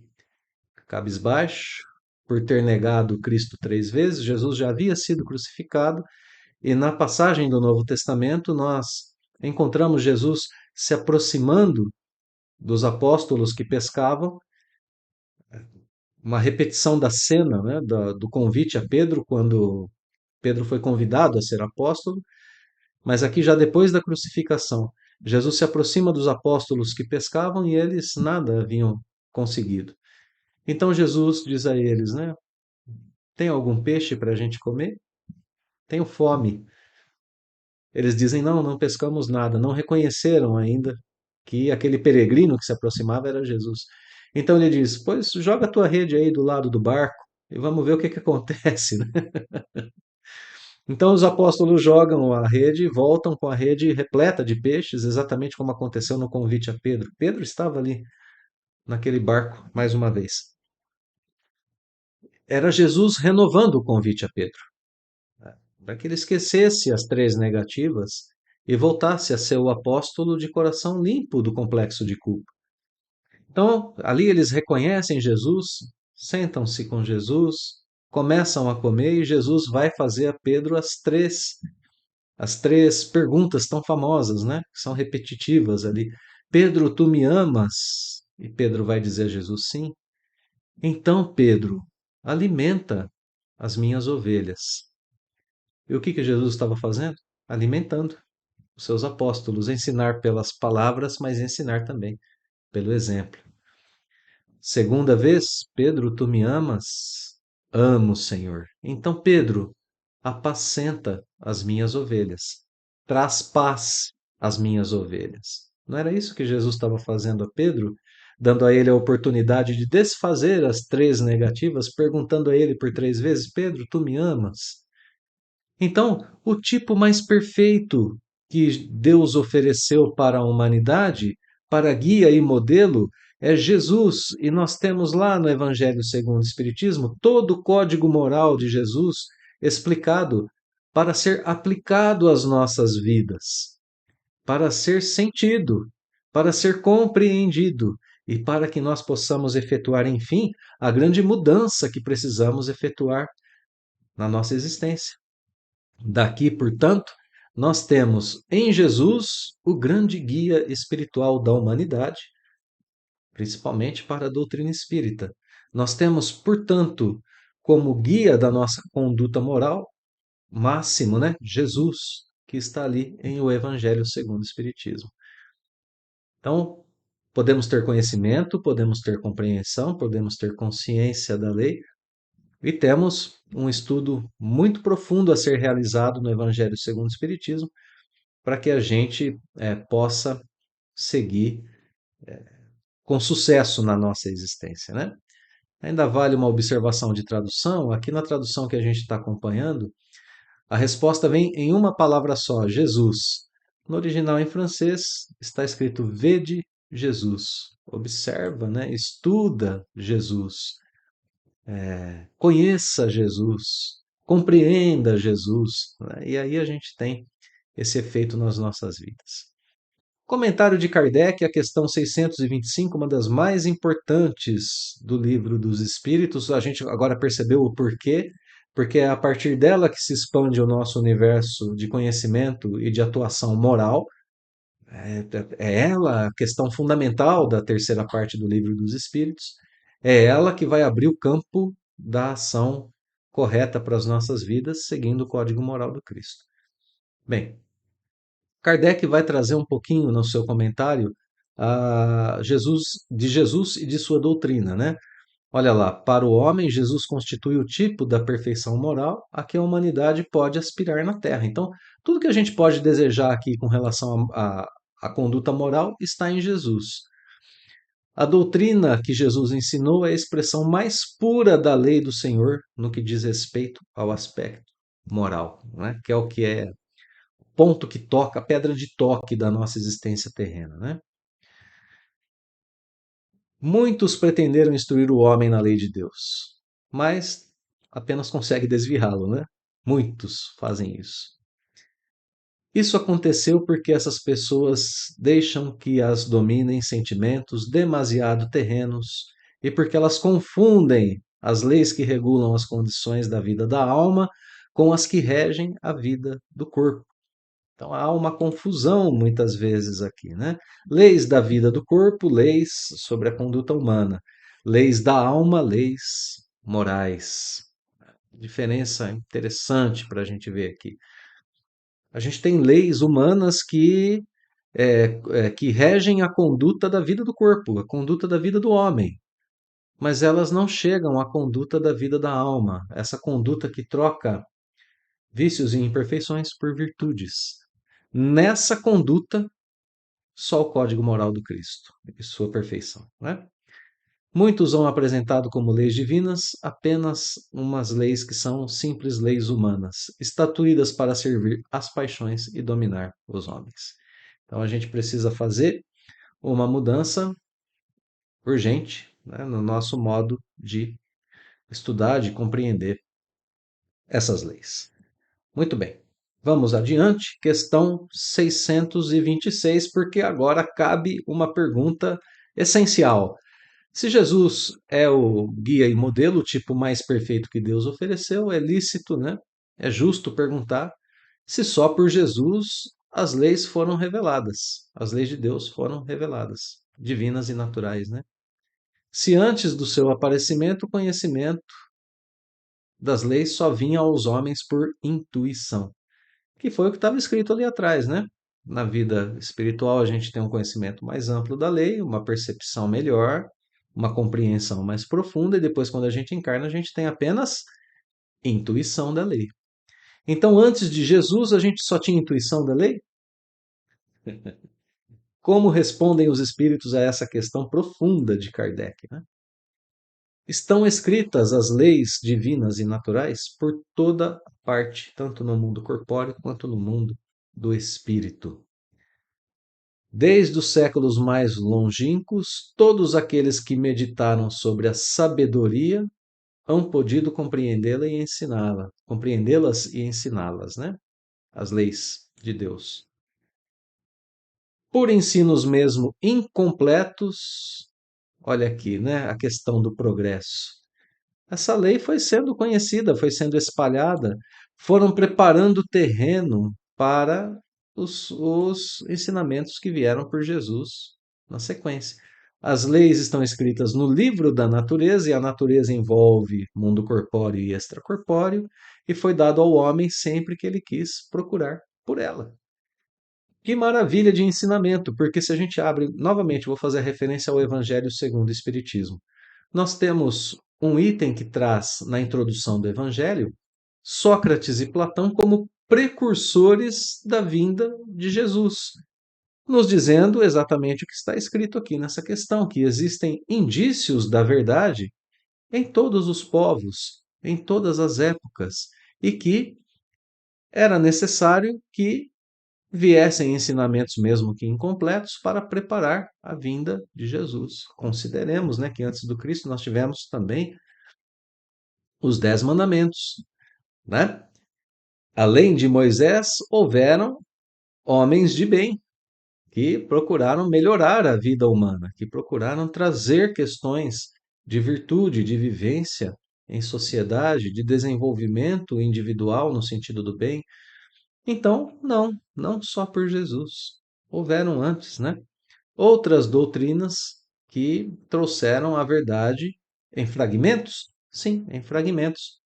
cabisbaixo por ter negado Cristo 3 vezes. Jesus já havia sido crucificado e na passagem do Novo Testamento nós encontramos Jesus se aproximando dos apóstolos que pescavam, uma repetição da cena, né, do convite a Pedro, quando Pedro foi convidado a ser apóstolo, mas aqui já depois da crucificação. Jesus se aproxima dos apóstolos que pescavam e eles nada haviam conseguido. Então Jesus diz a eles, né, tem algum peixe para a gente comer? Tenho fome. Eles dizem, não, não pescamos nada. Não reconheceram ainda que aquele peregrino que se aproximava era Jesus. Então ele diz, pois joga a tua rede aí do lado do barco e vamos ver o que acontece, né? Então os apóstolos jogam a rede e voltam com a rede repleta de peixes, exatamente como aconteceu no convite a Pedro. Pedro estava ali naquele barco mais uma vez. Era Jesus renovando o convite a Pedro, para que ele esquecesse as três negativas e voltasse a ser o apóstolo de coração limpo do complexo de culpa. Então, ali eles reconhecem Jesus, sentam-se com Jesus, começam a comer e Jesus vai fazer a Pedro as três perguntas tão famosas, né? Que são repetitivas ali. Pedro, tu me amas? E Pedro vai dizer a Jesus, sim. Então, Pedro, alimenta as minhas ovelhas. E o que Jesus estava fazendo? Alimentando os seus apóstolos, ensinar pelas palavras, mas ensinar também pelo exemplo. Segunda vez, Pedro, tu me amas? Amo, Senhor. Então, Pedro, apacenta as minhas ovelhas. Traz paz às minhas ovelhas. Não era isso que Jesus estava fazendo a Pedro? Dando a ele a oportunidade de desfazer as três negativas, perguntando a ele por 3 vezes: Pedro, tu me amas? Então, o tipo mais perfeito que Deus ofereceu para a humanidade, para guia e modelo, é Jesus. E nós temos lá no Evangelho segundo o Espiritismo todo o código moral de Jesus explicado para ser aplicado às nossas vidas, para ser sentido, para ser compreendido e para que nós possamos efetuar, enfim, a grande mudança que precisamos efetuar na nossa existência. Daqui, portanto, nós temos em Jesus o grande guia espiritual da humanidade, principalmente para a doutrina espírita. Nós temos, portanto, como guia da nossa conduta moral máximo, né, Jesus, que está ali em o Evangelho segundo o Espiritismo. Então, podemos ter conhecimento, podemos ter compreensão, podemos ter consciência da lei, e temos um estudo muito profundo a ser realizado no Evangelho segundo o Espiritismo, para que a gente possa seguir com sucesso na nossa existência, né? Ainda vale uma observação de tradução. Aqui na tradução que a gente está acompanhando, a resposta vem em uma palavra só, Jesus. No original em francês está escrito Vede Jesus. Observa, né? Estuda Jesus. Conheça Jesus. Compreenda Jesus, né? E aí a gente tem esse efeito nas nossas vidas. Comentário de Kardec, a questão 625, uma das mais importantes do Livro dos Espíritos. A gente agora percebeu o porquê, porque é a partir dela que se expande o nosso universo de conhecimento e de atuação moral. É ela a questão fundamental da terceira parte do Livro dos Espíritos. É ela que vai abrir o campo da ação correta para as nossas vidas, seguindo o código moral do Cristo. Bem, Kardec vai trazer um pouquinho no seu comentário de Jesus e de sua doutrina, né? Olha lá, para o homem, Jesus constitui o tipo da perfeição moral a que a humanidade pode aspirar na Terra. Então, tudo que a gente pode desejar aqui com relação à conduta moral está em Jesus. A doutrina que Jesus ensinou é a expressão mais pura da lei do Senhor no que diz respeito ao aspecto moral, né? Que é ponto que toca, a pedra de toque da nossa existência terrena, né? Muitos pretenderam instruir o homem na lei de Deus, mas apenas consegue desviá-lo, né? Muitos fazem isso. Isso aconteceu porque essas pessoas deixam que as dominem sentimentos demasiado terrenos e porque elas confundem as leis que regulam as condições da vida da alma com as que regem a vida do corpo. Então há uma confusão muitas vezes aqui, né? Leis da vida do corpo, leis sobre a conduta humana. Leis da alma, leis morais. Diferença interessante para a gente ver aqui. A gente tem leis humanas que regem a conduta da vida do corpo, a conduta da vida do homem, mas elas não chegam à conduta da vida da alma, essa conduta que troca vícios e imperfeições por virtudes. Nessa conduta, só o código moral do Cristo e sua perfeição, né? Muitos vão apresentado como leis divinas apenas umas leis que são simples leis humanas, estatuídas para servir às paixões e dominar os homens. Então a gente precisa fazer uma mudança urgente, né, no nosso modo de estudar, de compreender essas leis. Muito bem. Vamos adiante, questão 626, porque agora cabe uma pergunta essencial. Se Jesus é o guia e modelo, o tipo mais perfeito que Deus ofereceu, é lícito, né? É justo perguntar se só por Jesus as leis foram reveladas, as leis de Deus foram reveladas, divinas e naturais, né? Se antes do seu aparecimento o conhecimento das leis só vinha aos homens por intuição, que foi o que estava escrito ali atrás, né? Na vida espiritual, a gente tem um conhecimento mais amplo da lei, uma percepção melhor, uma compreensão mais profunda, e depois, quando a gente encarna, a gente tem apenas intuição da lei. Então, antes de Jesus, a gente só tinha intuição da lei? Como respondem os espíritos a essa questão profunda de Kardec, né? Estão escritas as leis divinas e naturais por toda parte, tanto no mundo corpóreo quanto no mundo do espírito. Desde os séculos mais longínquos, todos aqueles que meditaram sobre a sabedoria hão podido compreendê-las e ensiná-las, né? As leis de Deus. Por ensinos mesmo incompletos, olha aqui, né? A questão do progresso. Essa lei foi sendo conhecida, foi sendo espalhada, foram preparando o terreno para os ensinamentos que vieram por Jesus na sequência. As leis estão escritas no livro da natureza, e a natureza envolve mundo corpóreo e extracorpóreo, e foi dado ao homem sempre que ele quis procurar por ela. Que maravilha de ensinamento, porque se a gente abre, novamente, vou fazer referência ao Evangelho segundo o Espiritismo. Nós temos um item que traz na introdução do Evangelho Sócrates e Platão como precursores da vinda de Jesus. nos dizendo exatamente o que está escrito aqui nessa questão, que existem indícios da verdade em todos os povos, em todas as épocas, e que era necessário que viessem ensinamentos, mesmo que incompletos, para preparar a vinda de Jesus. Consideremos, né, que antes do Cristo nós tivemos também os 10 mandamentos, né? Além de Moisés, houveram homens de bem que procuraram melhorar a vida humana, que procuraram trazer questões de virtude, de vivência em sociedade, de desenvolvimento individual no sentido do bem. Então, não só por Jesus. Houveram antes, né? Outras doutrinas que trouxeram a verdade em fragmentos? Sim, em fragmentos.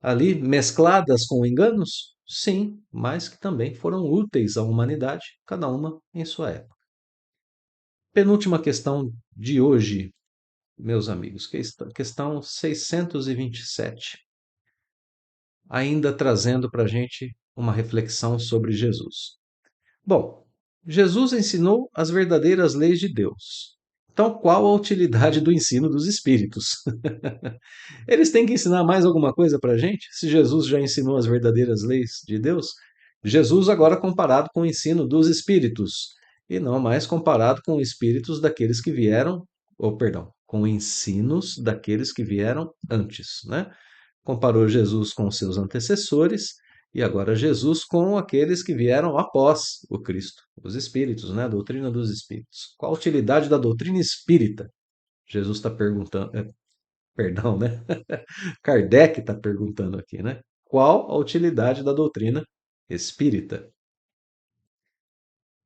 Ali mescladas com enganos? Sim, mas que também foram úteis à humanidade, cada uma em sua época. Penúltima questão de hoje, meus amigos, questão 627, ainda trazendo para a gente uma reflexão sobre Jesus. Bom, Jesus ensinou as verdadeiras leis de Deus. Então, qual a utilidade do ensino dos espíritos? Eles têm que ensinar mais alguma coisa para a gente? Se Jesus já ensinou as verdadeiras leis de Deus, Jesus agora comparado com o ensino dos espíritos, e não mais comparado com espíritos daqueles que vieram, ou perdão, com ensinos daqueles que vieram antes, né? Comparou Jesus com seus antecessores e agora Jesus com aqueles que vieram após o Cristo, os espíritos, né? A doutrina dos espíritos. Qual a utilidade da doutrina espírita? Jesus está perguntando, perdão, né? Kardec está perguntando aqui, né? Qual a utilidade da doutrina espírita?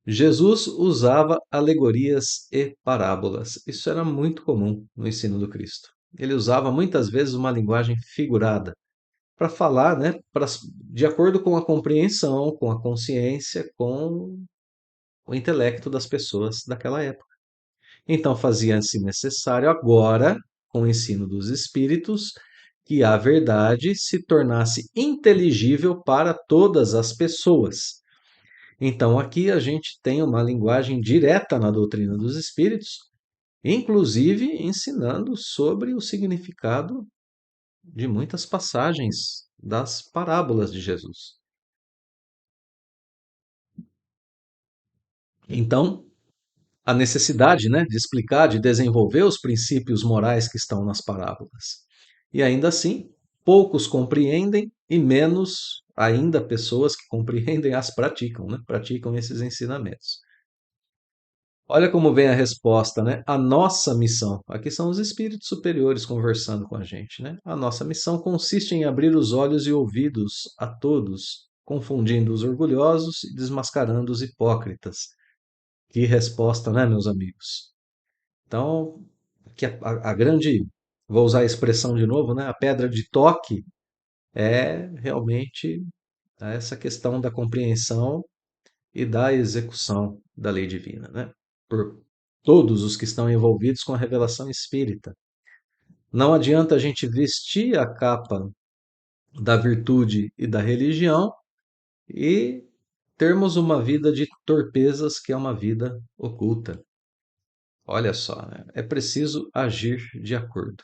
Jesus usava alegorias e parábolas. Isso era muito comum no ensino do Cristo. Ele usava muitas vezes uma linguagem figurada para falar, né, de acordo com a compreensão, com a consciência, com o intelecto das pessoas daquela época. Então fazia-se necessário agora, com o ensino dos espíritos, que a verdade se tornasse inteligível para todas as pessoas. Então aqui a gente tem uma linguagem direta na doutrina dos espíritos, inclusive ensinando sobre o significado de muitas passagens das parábolas de Jesus. Então, a necessidade, né, de explicar, de desenvolver os princípios morais que estão nas parábolas. E ainda assim, poucos compreendem e menos ainda pessoas que compreendem as praticam, né? Praticam esses ensinamentos. Olha como vem a resposta, né? A nossa missão, aqui são os espíritos superiores conversando com a gente, né? A nossa missão consiste em abrir os olhos e ouvidos a todos, confundindo os orgulhosos e desmascarando os hipócritas. Que resposta, né, meus amigos? Então, que a grande, vou usar a expressão de novo, né? A pedra de toque é realmente essa questão da compreensão e da execução da lei divina, né? Por todos os que estão envolvidos com a revelação espírita. Não adianta a gente vestir a capa da virtude e da religião e termos uma vida de torpezas que é uma vida oculta. Olha só, né? É preciso agir de acordo.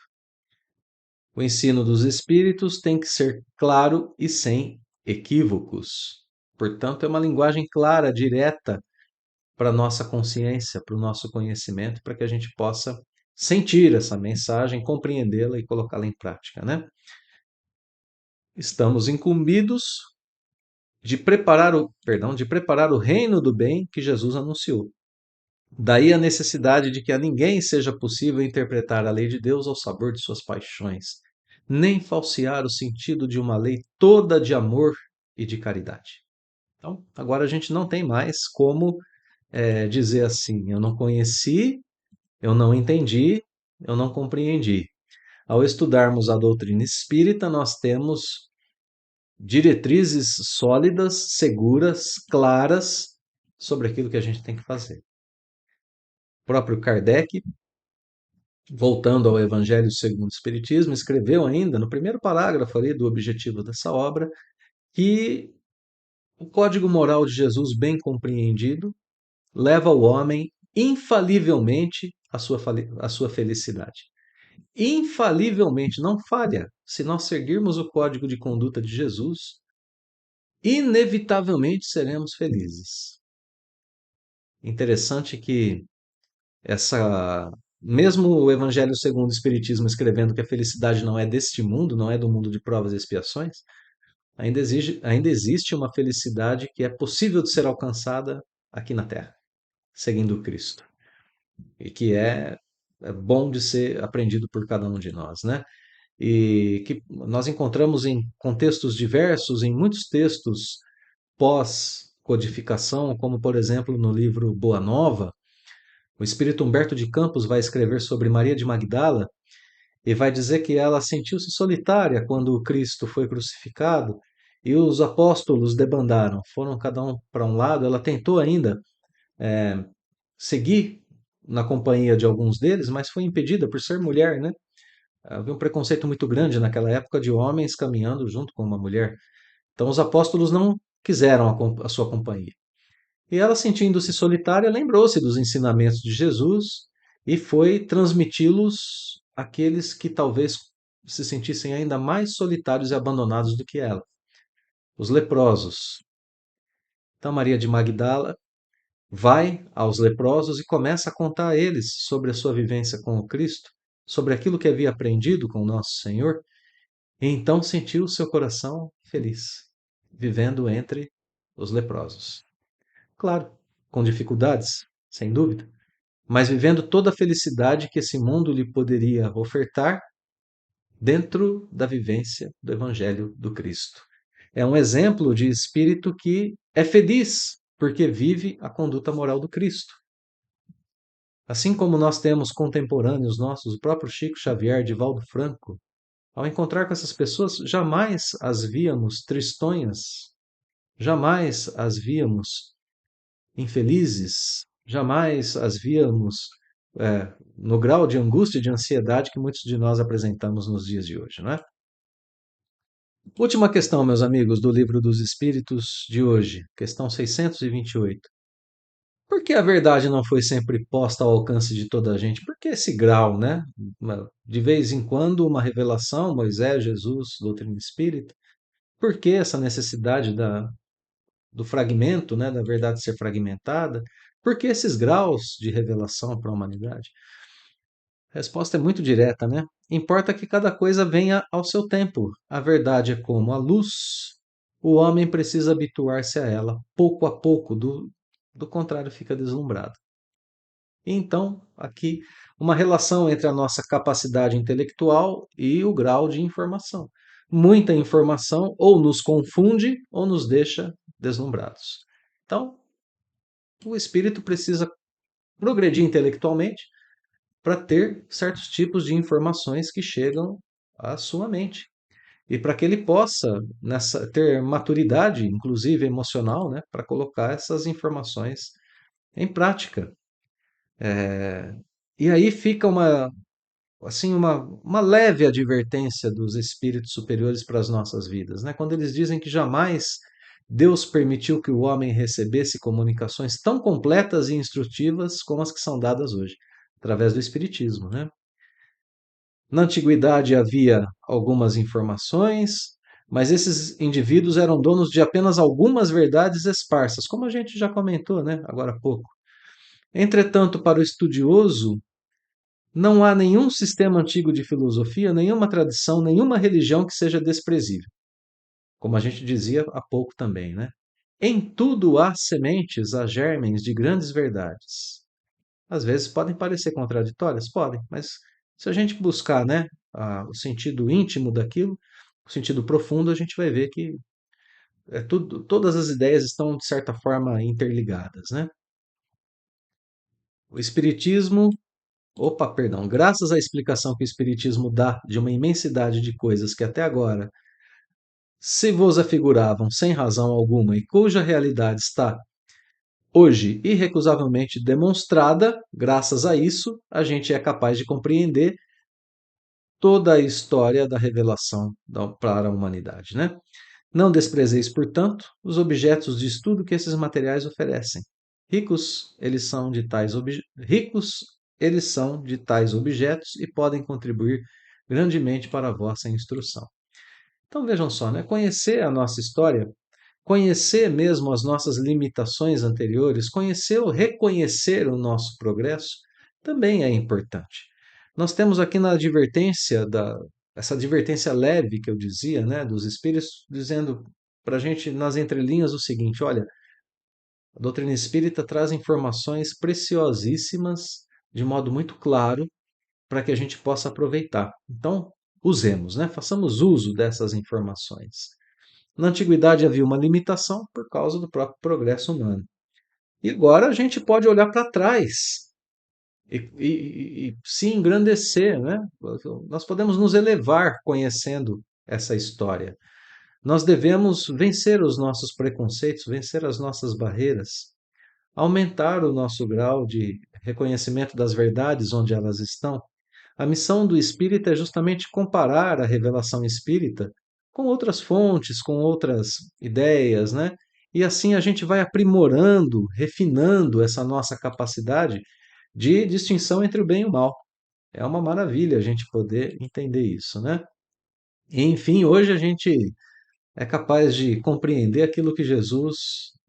O ensino dos espíritos tem que ser claro e sem equívocos. Portanto, é uma linguagem clara, direta para a nossa consciência, para o nosso conhecimento, para que a gente possa sentir essa mensagem, compreendê-la e colocá-la em prática, né? Estamos incumbidos de preparar o reino do bem que Jesus anunciou. Daí a necessidade de que a ninguém seja possível interpretar a lei de Deus ao sabor de suas paixões, nem falsear o sentido de uma lei toda de amor e de caridade. Então, agora a gente não tem mais como dizer assim: eu não conheci, eu não entendi, eu não compreendi. Ao estudarmos a doutrina espírita, nós temos diretrizes sólidas, seguras, claras sobre aquilo que a gente tem que fazer. O próprio Kardec, voltando ao Evangelho segundo o Espiritismo, escreveu ainda, no primeiro parágrafo ali do objetivo dessa obra, que o código moral de Jesus, bem compreendido, leva o homem infalivelmente à sua felicidade. Infalivelmente, não falha. Se nós seguirmos o código de conduta de Jesus, inevitavelmente seremos felizes. Interessante que essa mesmo o Evangelho segundo o Espiritismo escrevendo que a felicidade não é deste mundo, não é do mundo de provas e expiações, ainda existe uma felicidade que é possível de ser alcançada aqui na Terra, seguindo Cristo, e que é bom de ser aprendido por cada um de nós, né? E que nós encontramos em contextos diversos, em muitos textos pós-codificação, como por exemplo no livro Boa Nova, o espírito Humberto de Campos vai escrever sobre Maria de Magdala e vai dizer que ela sentiu-se solitária quando Cristo foi crucificado e os apóstolos debandaram, foram cada um para um lado. Ela tentou ainda seguir na companhia de alguns deles, mas foi impedida por ser mulher, né? Havia um preconceito muito grande naquela época de homens caminhando junto com uma mulher. Então os apóstolos não quiseram a sua companhia. E ela, sentindo-se solitária, lembrou-se dos ensinamentos de Jesus e foi transmiti-los àqueles que talvez se sentissem ainda mais solitários e abandonados do que ela, os leprosos. Então Maria de Magdala vai aos leprosos e começa a contar a eles sobre a sua vivência com o Cristo, sobre aquilo que havia aprendido com o nosso Senhor, e então sentiu o seu coração feliz, vivendo entre os leprosos. Claro, com dificuldades, sem dúvida, mas vivendo toda a felicidade que esse mundo lhe poderia ofertar dentro da vivência do Evangelho do Cristo. É um exemplo de espírito que é feliz porque vive a conduta moral do Cristo. Assim como nós temos contemporâneos nossos, o próprio Chico Xavier, Divaldo Franco, ao encontrar com essas pessoas, jamais as víamos tristonhas, jamais as víamos infelizes, jamais as víamos no grau de angústia e de ansiedade que muitos de nós apresentamos nos dias de hoje, não é? Última questão, meus amigos, do Livro dos Espíritos de hoje, questão 628. Por que a verdade não foi sempre posta ao alcance de toda a gente? Por que esse grau, né? De vez em quando, uma revelação, Moisés, Jesus, doutrina espírita. Por que essa necessidade do fragmento, né, da verdade ser fragmentada? Por que esses graus de revelação para a humanidade? A resposta é muito direta, né? Importa que cada coisa venha ao seu tempo. A verdade é como a luz. O homem precisa habituar-se a ela, pouco a pouco, do contrário, fica deslumbrado. Então, aqui, uma relação entre a nossa capacidade intelectual e o grau de informação. Muita informação ou nos confunde ou nos deixa deslumbrados. Então, o espírito precisa progredir intelectualmente para ter certos tipos de informações que chegam à sua mente. E para que ele possa ter maturidade, inclusive emocional, né, para colocar essas informações em prática. E aí fica uma leve advertência dos espíritos superiores para as nossas vidas, né? Quando eles dizem que jamais Deus permitiu que o homem recebesse comunicações tão completas e instrutivas como as que são dadas hoje, através do Espiritismo, né? Na antiguidade havia algumas informações, mas esses indivíduos eram donos de apenas algumas verdades esparsas, como a gente já comentou, né, agora há pouco. Entretanto, para o estudioso, não há nenhum sistema antigo de filosofia, nenhuma tradição, nenhuma religião que seja desprezível. Como a gente dizia há pouco também, né? Em tudo há sementes, há germens de grandes verdades. Às vezes podem parecer contraditórias, podem, mas se a gente buscar, né, o sentido íntimo daquilo, o sentido profundo, a gente vai ver que todas as ideias estão de certa forma interligadas, né? O espiritismo, opa, perdão, graças à explicação que o espiritismo dá de uma imensidade de coisas que até agora se vos afiguravam sem razão alguma e cuja realidade está hoje irrecusavelmente demonstrada, graças a isso, a gente é capaz de compreender toda a história da revelação para a humanidade, né? Não desprezeis, portanto, os objetos de estudo que esses materiais oferecem. Ricos eles são de tais objetos e podem contribuir grandemente para a vossa instrução. Então vejam só, né? Conhecer a nossa história, conhecer mesmo as nossas limitações anteriores, conhecer ou reconhecer o nosso progresso, também é importante. Nós temos aqui na advertência, essa advertência leve que eu dizia, né, dos espíritos, dizendo para a gente nas entrelinhas o seguinte: olha, a doutrina espírita traz informações preciosíssimas, de modo muito claro, para que a gente possa aproveitar. Então, usemos, né? Façamos uso dessas informações. Na antiguidade havia uma limitação por causa do próprio progresso humano. E agora a gente pode olhar para trás e se engrandecer, né? Nós podemos nos elevar conhecendo essa história. Nós devemos vencer os nossos preconceitos, vencer as nossas barreiras, aumentar o nosso grau de reconhecimento das verdades onde elas estão. A missão do espírita é justamente comparar a revelação espírita com outras fontes, com outras ideias, né? E assim a gente vai aprimorando, refinando essa nossa capacidade de distinção entre o bem e o mal. É uma maravilha a gente poder entender isso, né? E, enfim, hoje a gente é capaz de compreender aquilo que Jesus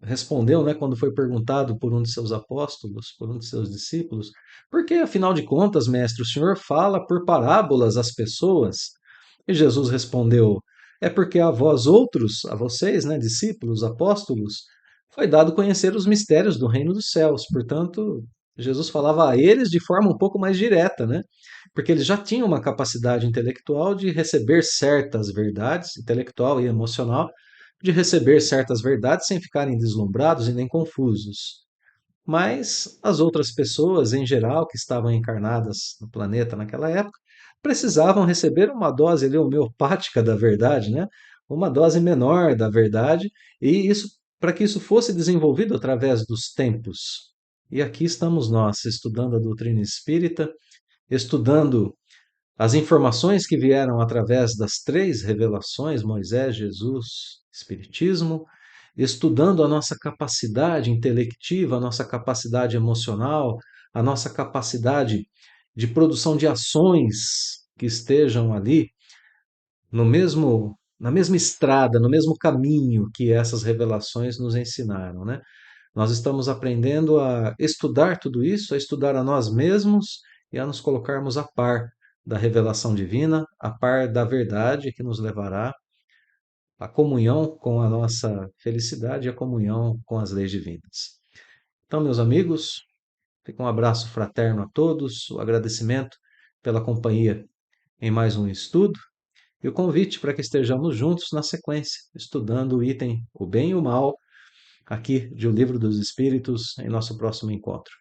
respondeu, né, quando foi perguntado por um de seus apóstolos, por um de seus discípulos, porque afinal de contas, mestre, o senhor fala por parábolas às pessoas? E Jesus respondeu: é porque a vós outros, a vocês, né, discípulos, apóstolos, foi dado conhecer os mistérios do reino dos céus. Portanto, Jesus falava a eles de forma um pouco mais direta, né? Porque eles já tinham uma capacidade intelectual de receber certas verdades, intelectual e emocional, de receber certas verdades sem ficarem deslumbrados e nem confusos. Mas as outras pessoas, em geral, que estavam encarnadas no planeta naquela época, precisavam receber uma dose ali, homeopática da verdade, né? Uma dose menor da verdade, e isso para que isso fosse desenvolvido através dos tempos. E aqui estamos nós, estudando a doutrina espírita, estudando as informações que vieram através das três revelações, Moisés, Jesus, Espiritismo, estudando a nossa capacidade intelectiva, a nossa capacidade emocional, a nossa capacidade de produção de ações que estejam ali no mesmo na mesma estrada, no mesmo caminho que essas revelações nos ensinaram, né? Nós estamos aprendendo a estudar tudo isso, a estudar a nós mesmos e a nos colocarmos a par da revelação divina, a par da verdade que nos levará à comunhão com a nossa felicidade e à comunhão com as leis divinas. Então, meus amigos, fica um abraço fraterno a todos, o agradecimento pela companhia em mais um estudo e o convite para que estejamos juntos na sequência, estudando o item O Bem e o Mal, aqui de O Livro dos Espíritos, em nosso próximo encontro.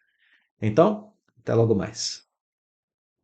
Então, até logo mais.